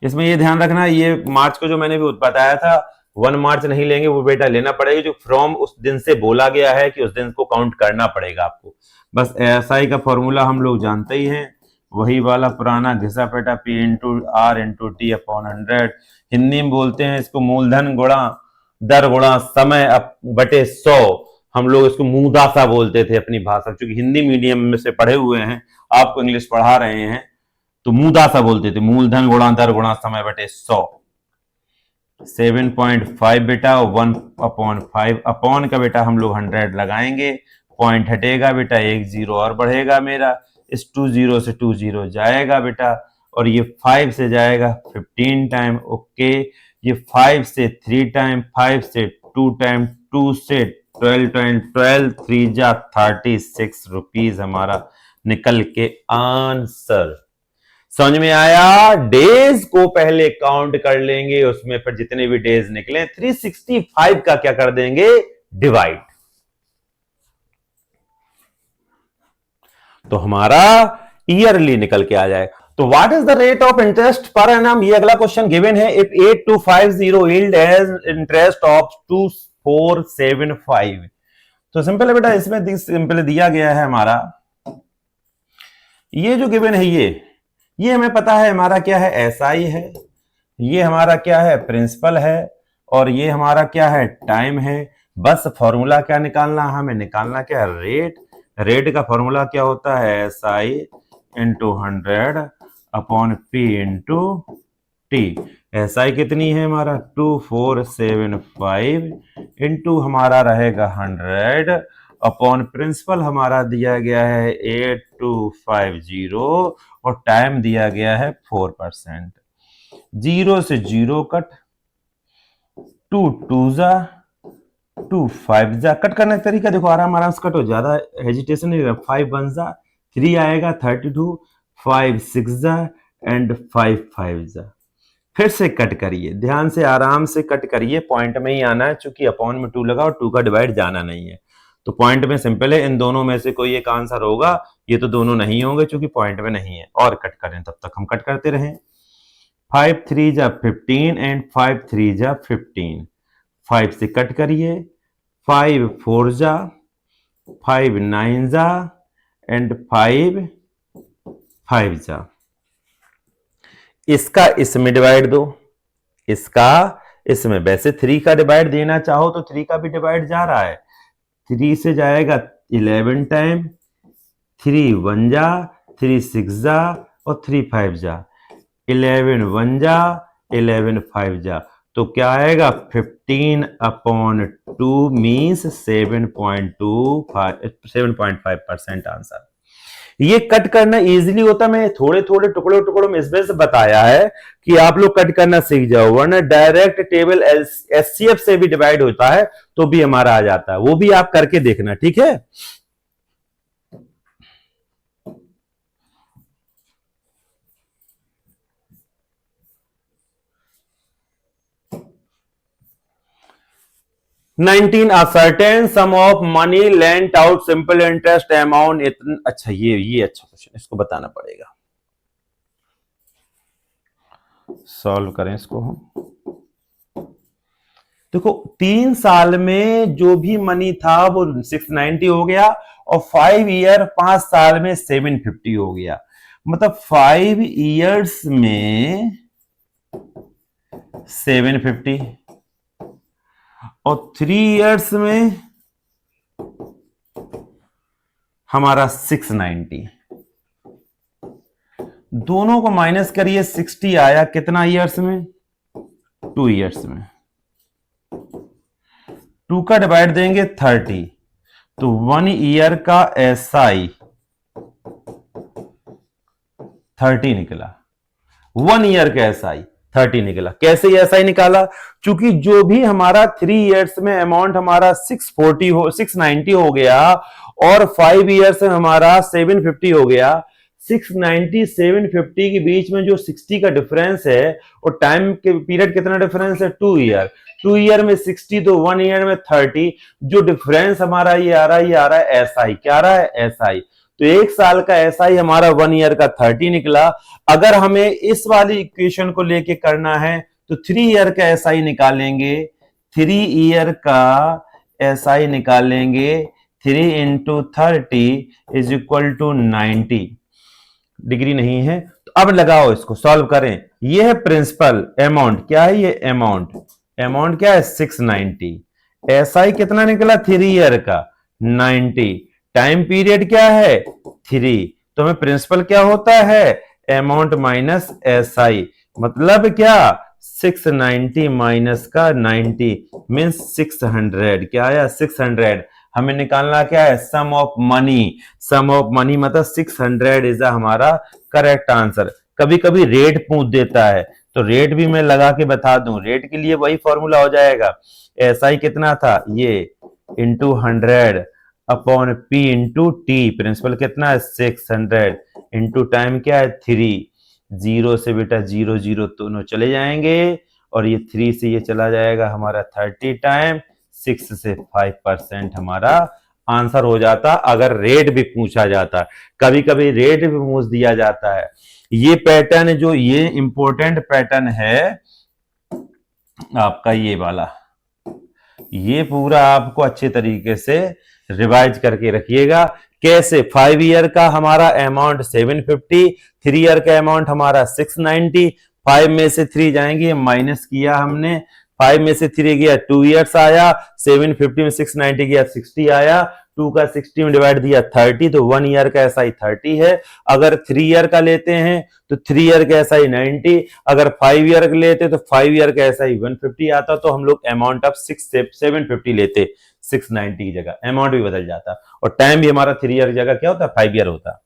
S1: इसमें ये ध्यान रखना, ये मार्च को जो मैंने भी बताया था 1 मार्च नहीं लेंगे, वो बेटा लेना पड़ेगा जो फ्रॉम उस दिन से बोला गया है कि उस दिन को काउंट करना पड़ेगा आपको। बस एसआई का फॉर्मूला हम लोग जानते ही हैं, वही वाला पुराना घिसा पेटा P into R into T upon 100। Hindi में बोलते हैं इसको मूलधन गुणा दर गुणा समय बटे 100। हम लोग इसको मुदासा बोलते थे अपनी भाषा, क्योंकि हिंदी मीडियम में से पढ़े हुए हैं, आपको इंग्लिश पढ़ा रहे हैं तो मुदासा बोलते थे, मूलधन गुणा दर गुणा समय बटे 100। 7.5 बेटा 1/5 अपॉन का बेटा हम लोग 100 लगाएंगे, पॉइंट हटेगा बेटा, 1 जीरो और बढ़ेगा मेरा, इस 2 जीरो से 2 जीरो जाएगा बेटा, और ये 5 से जाएगा 15 टाइम, ओके। ये 5 से 3 टाइम, 5 से 2 टाइम, 2 से 12 टाइम, 12 3 जा 36 रुपीज हमारा निकल के आंसर। समझ में आया? डेज को पहले काउंट कर लेंगे, उसमें फिर जितने भी डेज निकले 365 का क्या कर देंगे, डिवाइड। तो हमारा ईयरली निकल के आ जाएगा। तो what is the rate of interest पर एनम, ये अगला क्वेश्चन गिवन है। If 8250 yield as interest of 2475। तो सिंपल है बेटा, इसमें सिंपल दिया गया है हमारा, ये जो गिवन है ये हमें पता है हमारा क्या है, एसआई है, ये हमारा क्या है, प्रिंसिपल है, और ये हमारा क्या है, टाइम है। बस फॉर्मूला क्या निकालना, हमें निकालना क्या है, रेट। रेट का फॉर्मूला क्या होता है, SI into 100 upon P into T. SI कितनी है हमारा 2475 इंटू हमारा रहेगा 100 अपॉन प्रिंसिपल हमारा दिया गया है 8250 और टाइम दिया गया है 4%। 0 से 0 कट, 2 2 जा 2 5 जा। कट करने का तरीका देखो, आराम आराम से कटो, ज्यादा हेजिटेशन नहीं। 5 1 जा 3 आएगा 32, 5 6 जा एंड 5 5 जा। फिर से कट करिए, ध्यान से आराम से कट करिए, पॉइंट में ही आना है, चूंकि अपॉन में 2 लगा और 2 का डिवाइड जाना नहीं है, तो पॉइंट में सिंपल है, इन दोनों में से कोई एक आंसर होगा। ये तो दोनों नहीं होंगे चूंकि पॉइंट में नहीं है। और कट करें, तब तक हम कट करते रहें। 5 3 जा 15 एंड 5 3 जा 15। 5 से कट करिए, 5 4 जा, 5 9 जा एंड 5 5 जा। इसका इसमें डिवाइड दो, इसका इसमें। वैसे 3 का डिवाइड देना चाहो तो 3 का भी डिवाइड जा रहा है, 3 से जाएगा 11 टाइम, 3 1 जा, 3 6 जा और 3 5 जा, 11 1 जा, 11 5 जा। तो क्या आएगा 15/2 मीन्स 7.5% आंसर। ये कट करना इजीली होता, मैं थोड़े थोड़े टुकड़ों में इसमें से बताया है कि आप लोग कट करना सीख जाओ, वरना डायरेक्ट टेबल एचसीएफ से भी डिवाइड होता है तो भी हमारा आ जाता है, वो भी आप करके देखना, ठीक है। Nineteen a certain sum of money lent out simple interest amount इतना। अच्छा, ये अच्छा क्वेश्चन, इसको बताना पड़ेगा, सॉल्व करें इसको हम। देखो 3 साल में जो भी मनी था वो 690 हो गया, और 5 ईयर 5 साल में 750 हो गया। मतलब 5 ईयर्स में 750 और 3 इयर्स में हमारा 690। दोनों को माइनस करिए, 60 आया कितना ईयर्स में? 2 इयर्स में। 2 का डिवाइड देंगे 30, तो 1 ईयर का एसआई 30 निकला। 1 ईयर का एसआई 30 निकला। कैसे एसआई निकाला? चूंकि जो भी हमारा 3 इयर्स में अमाउंट हमारा 690 हो गया और 5 इयर्स में हमारा 750 हो गया। 690 750 के बीच में जो 60 का डिफरेंस है और टाइम के पीरियड कितना डिफरेंस है? 2 ईयर। 2 ईयर में 60 तो 1 ईयर में 30। जो डिफरेंस हमारा ये आ रहा है एसआई। क्या आ रहा है? एसआई। तो 1 साल का एसआई हमारा 1 ईयर का 30 निकला। अगर हमें इस वाली इक्वेशन को लेके करना है तो 3 ईयर का एसआई निकालेंगे। 3 ईयर का एसआई निकालेंगे। 3 into 30 is equal to 90 degree नहीं है। तो अब लगाओ, इसको सॉल्व करें। ये है प्रिंसिपल अमाउंट। क्या है ये? अमाउंट क्या है? 690। एसआई कितना निकला? 3 ईयर का 90। टाइम पीरियड क्या है? 3। तो हमें प्रिंसिपल क्या होता है? Amount minus SI. मतलब क्या? 690 माइनस का 90 मीन्स 600। क्या आया? 600। हमें निकालना क्या है? Sum of money. Sum of money मतलब 600 इज हमारा करेक्ट आंसर। कभी कभी रेट पूछ देता है तो रेट भी मैं लगा के बता दूं। रेट के लिए वही फॉर्मूला हो जाएगा। एसआई कितना था? ये into 100 upon P into T. Principal कितना है? 600 इंटू टाइम क्या है? 3। 0 से बेटा 0 0 दोनों चले जाएंगे और ये 3 से ये चला जाएगा हमारा 30 टाइम 6 से 5% हमारा आंसर हो जाता। अगर रेट भी पूछा जाता, कभी कभी रेट भी पूछ दिया जाता है। ये पैटर्न जो ये इंपॉर्टेंट पैटर्न है आपका ये वाला, ये पूरा आपको अच्छे तरीके से रिवाइज करके रखिएगा। कैसे? 5 ईयर का हमारा अमाउंट 750, 3 ईयर का अमाउंट हमारा 690। 5 में से 3 जाएंगे, माइनस किया हमने। 5 में से 3 गया 2 इयर्स आया। 750 में 690 गया 60 आया। 2 का 60 में डिवाइड दिया 30, तो 1 ईयर का एसआई 30 है। अगर 3 ईयर का लेते हैं तो 3 ईयर का एसआई 90। अगर 5 ईयर का लेते तो 5 ईयर का एसआई 150 आता। तो हम लोग अमाउंट ऑफ 750 लेते 690 की जगह, अमाउंट भी बदल जाता और टाइम भी हमारा 3 ईयर की जगह क्या होता? 5 ईयर होता।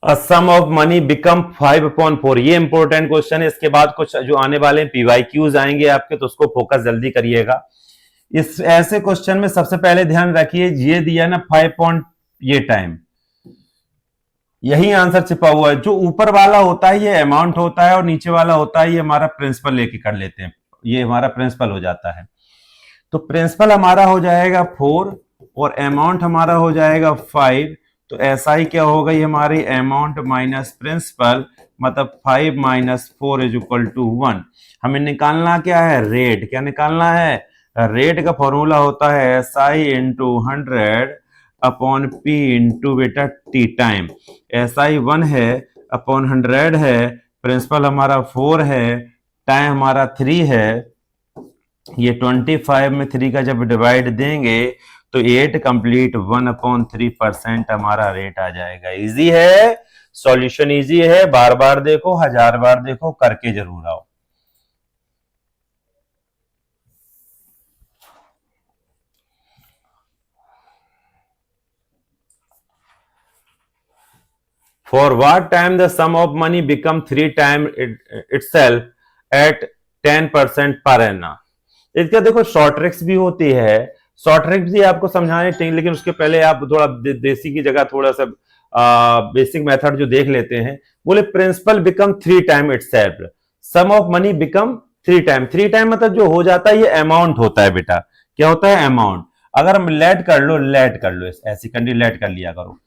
S1: सम ऑफ मनी बिकम 5/4। ये इंपॉर्टेंट क्वेश्चन है। इसके बाद कुछ जो आने वाले पीवाईक्यूज आएंगे आपके, तो उसको फोकस जल्दी करिएगा। इस ऐसे क्वेश्चन में सबसे पहले ध्यान रखिए, ये दिया ना 5 ये टाइम, यही आंसर छिपा हुआ है। जो ऊपर वाला होता है ये अमाउंट होता है और नीचे वाला होता है ये हमारा प्रिंसिपल लेके कर लेते हैं। ये हमारा प्रिंसिपल हो जाता है। तो प्रिंसिपल हमारा हो जाएगा 4 और अमाउंट हमारा हो जाएगा 5। तो एसआई क्या होगा? ये हमारी अमाउंट माइनस प्रिंसिपल, मतलब 5 माइनस 4 इज इक्वल टू 1। हमें निकालना क्या है? रेट। क्या निकालना है? रेट का फॉर्मूला होता है SI into 100 upon P into बेटा टी टाइम। एसआई 1 है अपॉन 100 है, प्रिंसिपल हमारा 4 है, टाइम हमारा 3 है। ये 25 में 3 का जब डिवाइड देंगे तो 8 कंप्लीट 1/3% हमारा रेट आ जाएगा। इजी है, सॉल्यूशन इजी है। बार बार देखो, 1000 बार देखो, करके जरूर आओ। For what time the sum of money become 3 times itself at 10% per annum? इसका देखो शॉर्ट ट्रिक्स भी होती है। शॉर्ट ट्रिक्स भी आपको समझाने चाहिए, लेकिन उसके पहले आप थोड़ा देसी की जगह थोड़ा सा बेसिक मेथड जो देख लेते हैं। बोले principal become 3 time itself, sum of money become 3 time. 3 time मतलब जो हो जाता है ये अमाउंट होता है बेटा। क्या होता है? अमाउंट। अगर हम लेट कर लो ऐसी कंडी लेट कर लिया करो।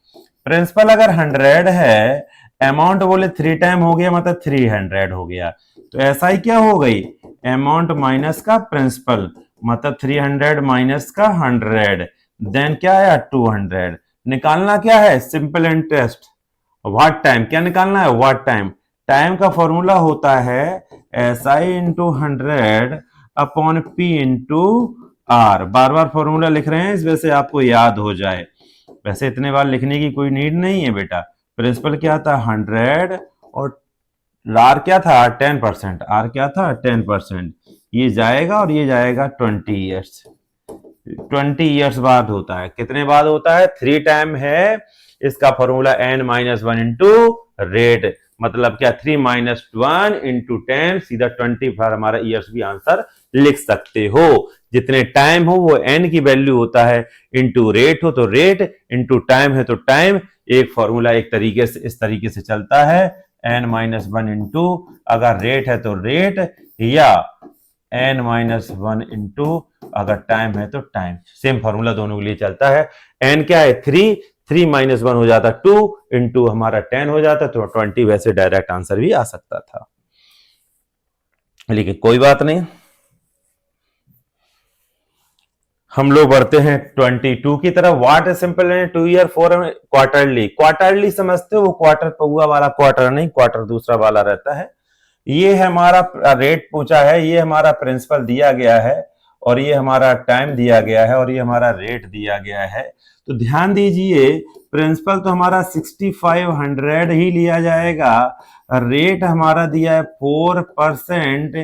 S1: प्रिंसिपल अगर 100 है, अमाउंट बोले 3 टाइम हो गया मतलब 300 हो गया। तो SI क्या हो गई, अमाउंट माइनस का प्रिंसिपल, मतलब 300 माइनस का 100, देन क्या आया 200। निकालना क्या है, सिंपल इंटरेस्ट व्हाट टाइम, क्या निकालना है व्हाट टाइम। टाइम का फॉर्मूला होता है SI into 100 upon P into R। बार बार फॉर्मूला लिख रहे हैं इस वजह से आपको याद हो जाए, वैसे इतने बार लिखने की कोई नीड नहीं है बेटा। प्रिंसिपल क्या था 100 और आर क्या था 10%, आर क्या था 10%, ये जाएगा और ये जाएगा 20 ईयर्स, 20 ईयर्स बाद होता है। कितने बाद होता है, 3 टाइम है। इसका फॉर्मूला n-1 इंटू रेट, मतलब क्या 3 माइनस 1 इंटू 10, सीधा 20 पर हमारा ईयर्स भी आंसर लिख सकते हो। जितने टाइम हो वो n की वैल्यू होता है, इंटू रेट हो तो रेट, इंटू टाइम है तो टाइम। एक फॉर्मूला एक तरीके से इस तरीके से चलता है, n-1 इंटू अगर रेट है तो रेट, या n-1 इंटू अगर टाइम है तो टाइम। सेम फॉर्मूला दोनों के लिए चलता है। n क्या है 3, 3 माइनस 1 हो जाता 2 इंटू हमारा 10 हो जाता, तो 20 वैसे डायरेक्ट आंसर भी आ सकता था, लेकिन कोई बात नहीं। हम लोग बढ़ते हैं 22 की तरफ। व्हाट इज सिंपल है 2 ईयर 4 क्वार्टरली। क्वार्टरली समझते हो, वो क्वार्टर पौआ वाला क्वार्टर नहीं, क्वार्टर दूसरा वाला रहता है। ये हमारा रेट पूछा है, ये हमारा प्रिंसिपल दिया गया है, और ये हमारा टाइम दिया गया है, और ये हमारा रेट दिया गया है। तो ध्यान दीजिए, प्रिंसिपल तो हमारा 6500 ही लिया जाएगा, रेट हमारा दिया है 4%,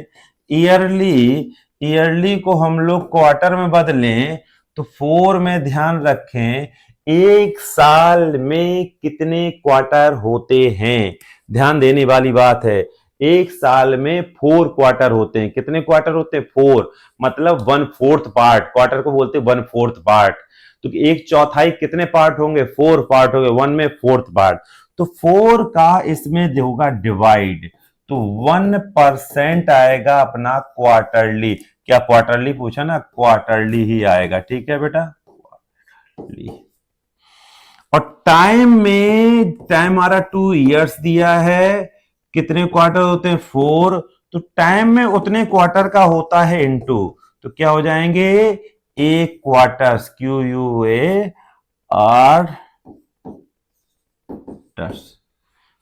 S1: ईयरली, ईयरली को हम लोग क्वार्टर में बदलें तो 4 में ध्यान रखें एक साल में कितने क्वार्टर होते हैं। ध्यान देने वाली बात है, एक साल में 4 क्वार्टर होते हैं। कितने क्वार्टर होते हैं, 4, मतलब 1/4 पार्ट, क्वार्टर को बोलते हैं 1/4 पार्ट। तो एक चौथाई कितने पार्ट होंगे, 4 पार्ट होंगे, 1 में 4th पार्ट। तो 4 का इसमें होगा डिवाइड, तो 1% आएगा अपना क्वार्टरली। क्या क्वार्टरली पूछा ना, क्वार्टरली ही आएगा, ठीक है बेटा। और टाइम में, टाइम हमारा 2 ईयर्स दिया है, कितने क्वार्टर होते हैं 4, तो टाइम में उतने क्वार्टर का होता है इनटू, तो क्या हो जाएंगे एक क्वार्टर्स, QUAR,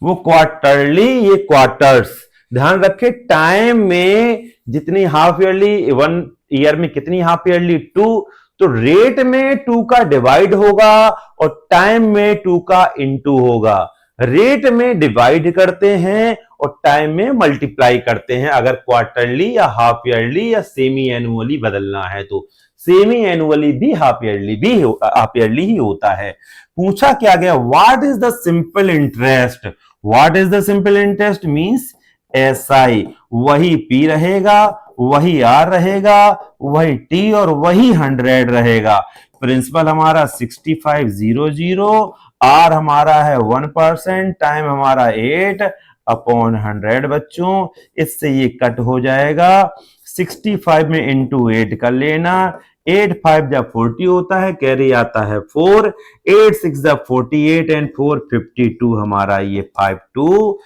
S1: वो क्वार्टरली, ये क्वार्टर्स। ध्यान रखे टाइम में जितनी हाफ ईयरली, 1 ईयर में कितनी हाफ ईयरली 2, तो रेट में 2 का डिवाइड होगा और टाइम में 2 का इनटू होगा। रेट में डिवाइड करते हैं और टाइम में मल्टीप्लाई करते हैं, अगर क्वार्टरली या हाफ ईयरली या सेमी एनुअली बदलना है तो। सेमी एनुअली भी हाफ ईयरली ही होता है। पूछा क्या गया, what is the simple interest. What is the simple interest means SI, वही P रहेगा, वही R रहेगा, वही T और वही 100 रहेगा। प्रिंसिपल हमारा 6500, R हमारा है 1%, टाइम हमारा 8 अपॉन 100 बच्चों। इससे ये कट हो जाएगा, 65 में इंटू 8 कर लेना, 8 5 जब 40 होता है, कैरी आता है 4, 8 6 जब 48 एंड 4 52 हमारा ये 52।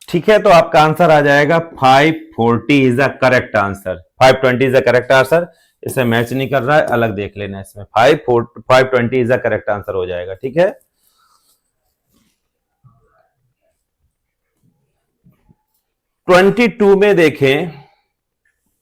S1: ठीक है, तो आपका आंसर आ जाएगा 540 is the correct answer. 520 is the correct answer. इसे मैच नहीं कर रहा है, अलग देख लेना इसमें। 520 इज द करेक्ट आंसर हो जाएगा, ठीक है। 22 में देखें,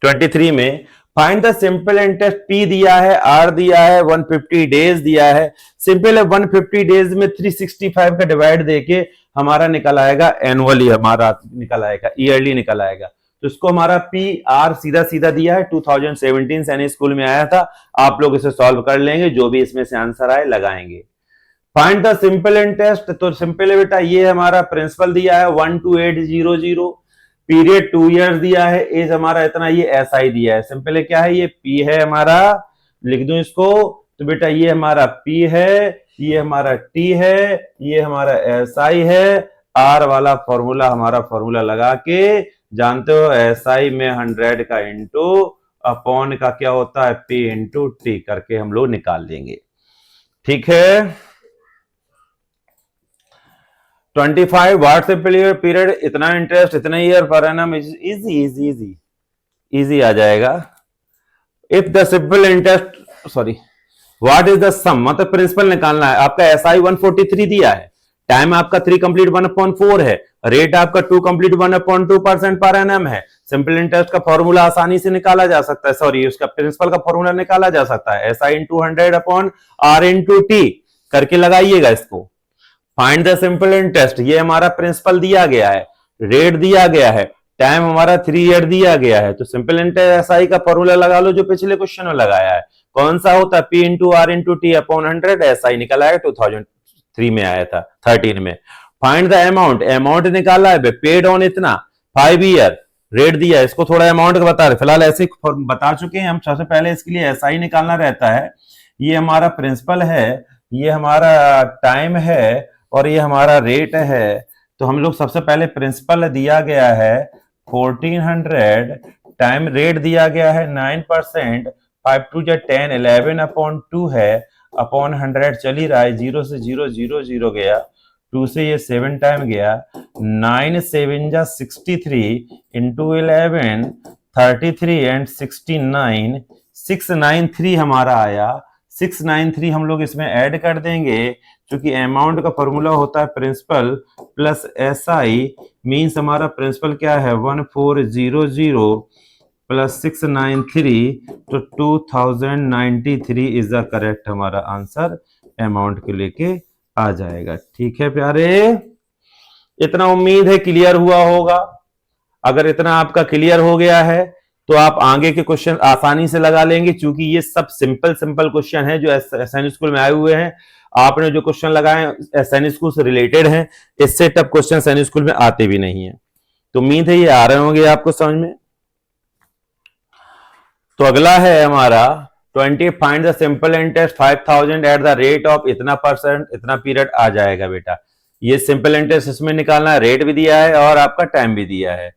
S1: 23 में find the simple interest P दिया है, R दिया है, 150 डेज दिया है। सिंपल है, 150 डेज में 365 का डिवाइड देके हमारा निकल आएगा एनुअली, हमारा निकल आएगा ईयरली निकल आएगा। तो इसको हमारा PR सीधा सीधा दिया है, 2017 सैनिक स्कूल में आया था। आप लोग इसे सॉल्व कर लेंगे, जो भी इसमें से आंसर आए लगाएंगे। फाइंड द सिंपल इंटरेस्ट, तो सिंपल है बेटा, ये हमारा प्रिंसिपल दिया है 12800, पीरियड 2 इयर्स दिया है, एज हमारा इतना, ये SI दिया है। सिंपल है, क्या है ये P है हमारा, लिख दूं इसको, तो बेटा ये हमारा P है, ये हमारा T है, ये हमारा SI है। R वाला फॉर्मूला, हमारा फॉर्मूला लगा के, जानते हो SI में 100 का इंटू अपॉन का क्या होता है P इंटू T करके हम लोग निकाल लेंगे, ठीक है। 25 व्हाट से पीरियड, इतना इंटरेस्ट, इतना year per annum, easy easy easy easy आ जाएगा। If the simple interest, sorry, what is the sum, मतलब प्रिंसिपल निकालना है आपका। एसआई 143 दिया है, टाइम आपका 3 कंप्लीट 1/4 है, रेट आपका 2 कंप्लीट 1/2% पर एनम है। सिंपल इंटरेस्ट का फॉर्मूला आसानी से निकाला जा सकता है, सॉरी उसका प्रिंसिपल का फॉर्मूला निकाला जा सकता है, SI into 100 upon R into T करके लगाइएगा इसको। फाइंड द सिंपल इंटरेस्ट, ये हमारा प्रिंसिपल दिया गया है, रेट दिया गया है, टाइम हमारा 3 ईयर दिया गया है, तो सिंपल इंटरेस्ट एसआई का फॉर्मूला लगा लो जो पिछले क्वेश्चन में लगाया है। कौन सा होता है, P into R into T upon 100, SI निकला है 2003 में आया था, 13 में। फाइंड द अमाउंट, अमाउंट निकाला है, पेड ऑन इतना 5 ईयर, रेट दिया है, इसको थोड़ा अमाउंट का बता रहे, फिलहाल ऐसे बता चुके हैं हम। सबसे पहले इसके लिए एसआई निकालना रहता है। ये हमारा प्रिंसिपल है, ये हमारा टाइम है और ये हमारा रेट है। तो हम लोग सबसे पहले प्रिंसिपल दिया गया है 1400, टाइम रेट दिया गया है 9%, 5 2 10, 11 अपॉन 2 है, अपॉन 100 चल ही रहा है, 0 से 0 0 0 गया, 2 से ये 7 टाइम गया, 9 7 जा 63 इंटू 11 33 एंड 69, 693 हमारा आया। 693 हम लोग इसमें ऐड कर देंगे, क्योंकि अमाउंट का फॉर्मूला होता है प्रिंसिपल प्लस एसआई, मींस हमारा प्रिंसिपल क्या है 1400 प्लस 693, तो 2093 इज द करेक्ट हमारा आंसर, अमाउंट के लेके आ जाएगा। ठीक है प्यारे, इतना उम्मीद है क्लियर हुआ होगा। अगर इतना आपका क्लियर हो गया है तो आप आगे के क्वेश्चन आसानी से लगा लेंगे, क्योंकि ये सब सिंपल क्वेश्चन है जो एसएन स्कूल में आए हुए हैं। आपने जो क्वेश्चन लगाए एसएन स्कूल से रिलेटेड हैं, इससे टफ क्वेश्चन एसएन स्कूल में आते भी नहीं है। तो उम्मीद है ये आ रहे होंगे आपको समझ में। तो अगला है हमारा 20, find the simple interest 5000 eight the rate of इतना परसेंट इतना पीरियड आ जाएगा बेटा। ये सिंपल इंटरेस्ट इसमें निकालना है, रेट भी दिया है और आपका टाइम भी दिया है।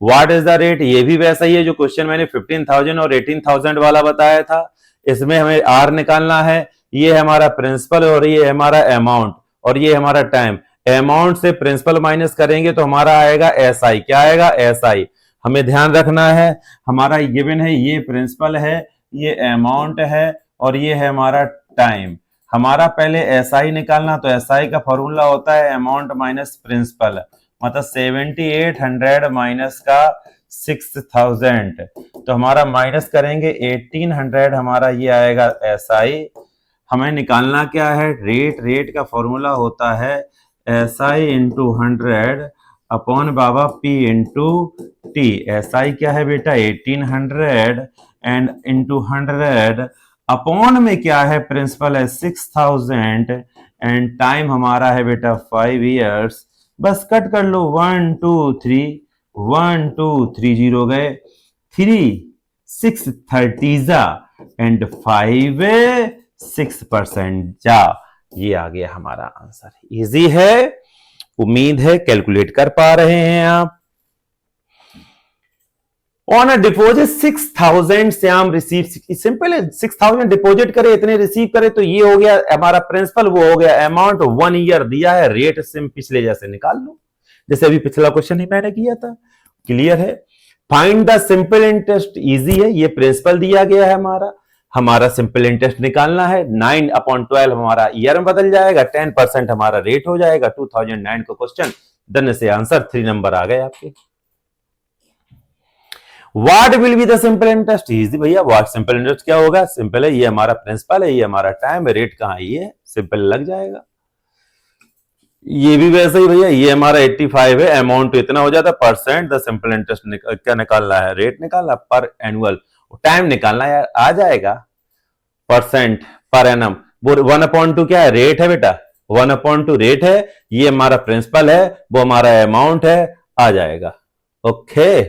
S1: व्हाट इज द रेट, ये भी वैसा ही है जो क्वेश्चन मैंने 15,000 और 18,000 वाला बताया था। इसमें हमें आर निकालना है, ये हमारा प्रिंसिपल और ये हमारा अमाउंट और ये हमारा टाइम। अमाउंट से प्रिंसिपल माइनस करेंगे तो हमारा आएगा एसआई। क्या आएगा, एसआई। हमें ध्यान रखना है हमारा गिवन है, ये प्रिंसिपल है, ये अमाउंट है और ये है हमारा टाइम। हमारा पहले एसआई निकालना, तो एसआई का फॉर्मूला होता है अमाउंट माइनस प्रिंसिपल, मतलब 7800 माइनस का 6000, तो हमारा माइनस करेंगे 1800, हमारा ये आएगा एसआई। हमें निकालना क्या है, रेट। रेट का फॉर्मूला होता है एसआई इंटू 100 अपॉन बाबा पी इंटू टी। एसआई क्या है बेटा 1800 एंड इंटू 100 अपॉन में क्या है प्रिंसिपल है 6000 एंड टाइम हमारा है बेटा 5 इयर्स। बस कट कर लो, 1 2 3 1 2 3 0 गए, 3 6 30 जा एंड 5 6% जा। ये आ गया हमारा आंसर। इजी है, उम्मीद है कैलकुलेट कर पा रहे हैं आप। ऑन अ डिपॉजिट 6000 से हम रिसीव, सिंपल है, 6000 डिपॉजिट करे, इतने रिसीव करे, तो ये हो गया हमारा प्रिंसिपल, वो हो गया अमाउंट। 1 ईयर दिया है, रेट से पिछले जैसे निकाल लो, जैसे अभी पिछला क्वेश्चन ही मैंने किया था। क्लियर है। Find the simple interest, easy है, ये प्रिंसिपल दिया गया है हमारा सिंपल इंटरेस्ट निकालना है। 9/12 हमारा ईयर में बदल जाएगा, 10% हमारा रेट हो जाएगा। 2009 का क्वेश्चन, देन से आंसर 3 नंबर आ गए आपके। What will be the simple interest, easy भैया। व्हाट सिंपल इंटरेस्ट क्या होगा, सिंपल है, ये हमारा प्रिंसिपल है, ये हमारा टाइम है, रेट कहां ये सिंपल लग जाएगा। ये भी वैसे ही भैया, ये हमारा 85 है, अमाउंट तो इतना हो जाता है, परसेंट द सिंपल इंटरेस्ट क्या निकालना है, रेट निकालना पर एनुअल, टाइम निकालना है, आ जाएगा परसेंट पर एनम। 1/2 क्या है, रेट है बेटा, 1/2 रेट है, ये हमारा प्रिंसिपल है, वो हमारा अमाउंट है, आ जाएगा। Okay,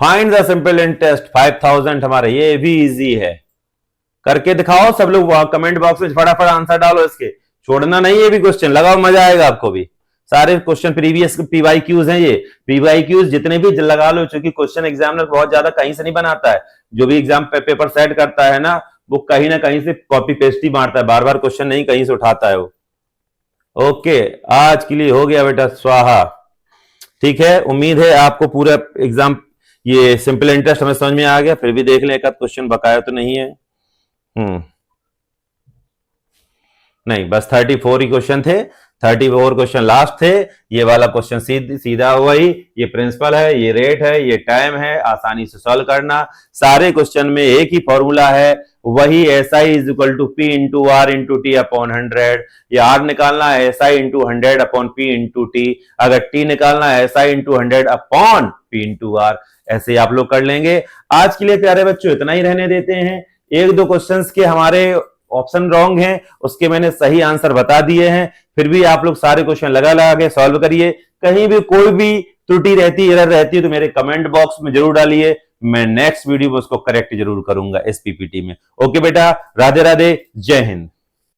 S1: find the simple interest 5000 हमारा, ये भी इजी है, करके दिखाओ सब लोग, कमेंट बॉक्स में फटाफट आंसर डालो, इसके छोड़ना नहीं, ये भी क्वेश्चन लगाओ, मजा आएगा आपको भी। सारे क्वेश्चन प्रीवियस पीवाईक्यूज हैं, ये पीवाईक्यूज जितने भी लगा लो, क्योंकि क्वेश्चन एग्जामिनर बहुत ज्यादा कहीं से नहीं बनाता है, जो भी एग्जाम पेपर सेट करता है ना, वो कहीं ना कहीं से कॉपी पेस्ट ही मारता है, बार बार क्वेश्चन नहीं कहीं से उठाता है वो। ओके, आज के लिए हो गया बेटा स्वाहा। ठीक है, उम्मीद है आपको पूरा एग्जाम ये सिंपल इंटरेस्ट हमें समझ में आ गया। फिर भी देख लें एक आध क्वेश्चन बकाया तो नहीं है। नहीं, बस 34 ही क्वेश्चन थे, 34 क्वेश्चन लास्ट थे। ये वाला क्वेश्चन सीधा वही, ये प्रिंसिपल है, ये रेट है, ये टाइम है, आसानी से सॉल्व करना। सारे क्वेश्चन में एक ही फॉर्मूला है, वही SI is equal to P into R into T upon 100। या आर निकालना है SI into 100 upon P into T, अगर टी निकालना है SI into 100 upon P into R. ऐसे आप लोग कर लेंगे। आज के लिए प्यारे बच्चों इतना ही रहने देते हैं। एक दो क्वेश्चंस के हमारे ऑप्शन रॉन्ग हैं, उसके मैंने सही आंसर बता दिए हैं। फिर भी आप लोग सारे क्वेश्चन लगा लगा के सॉल्व करिए। कहीं भी कोई भी त्रुटि रहती है, एरर रहती है, तो मेरे कमेंट बॉक्स में जरूर डालिए। मैं नेक्स्ट वीडियो में उसको करेक्ट जरूर करूंगा इस पीपीटी में। ओके बेटा, राधे राधे, जय हिंद।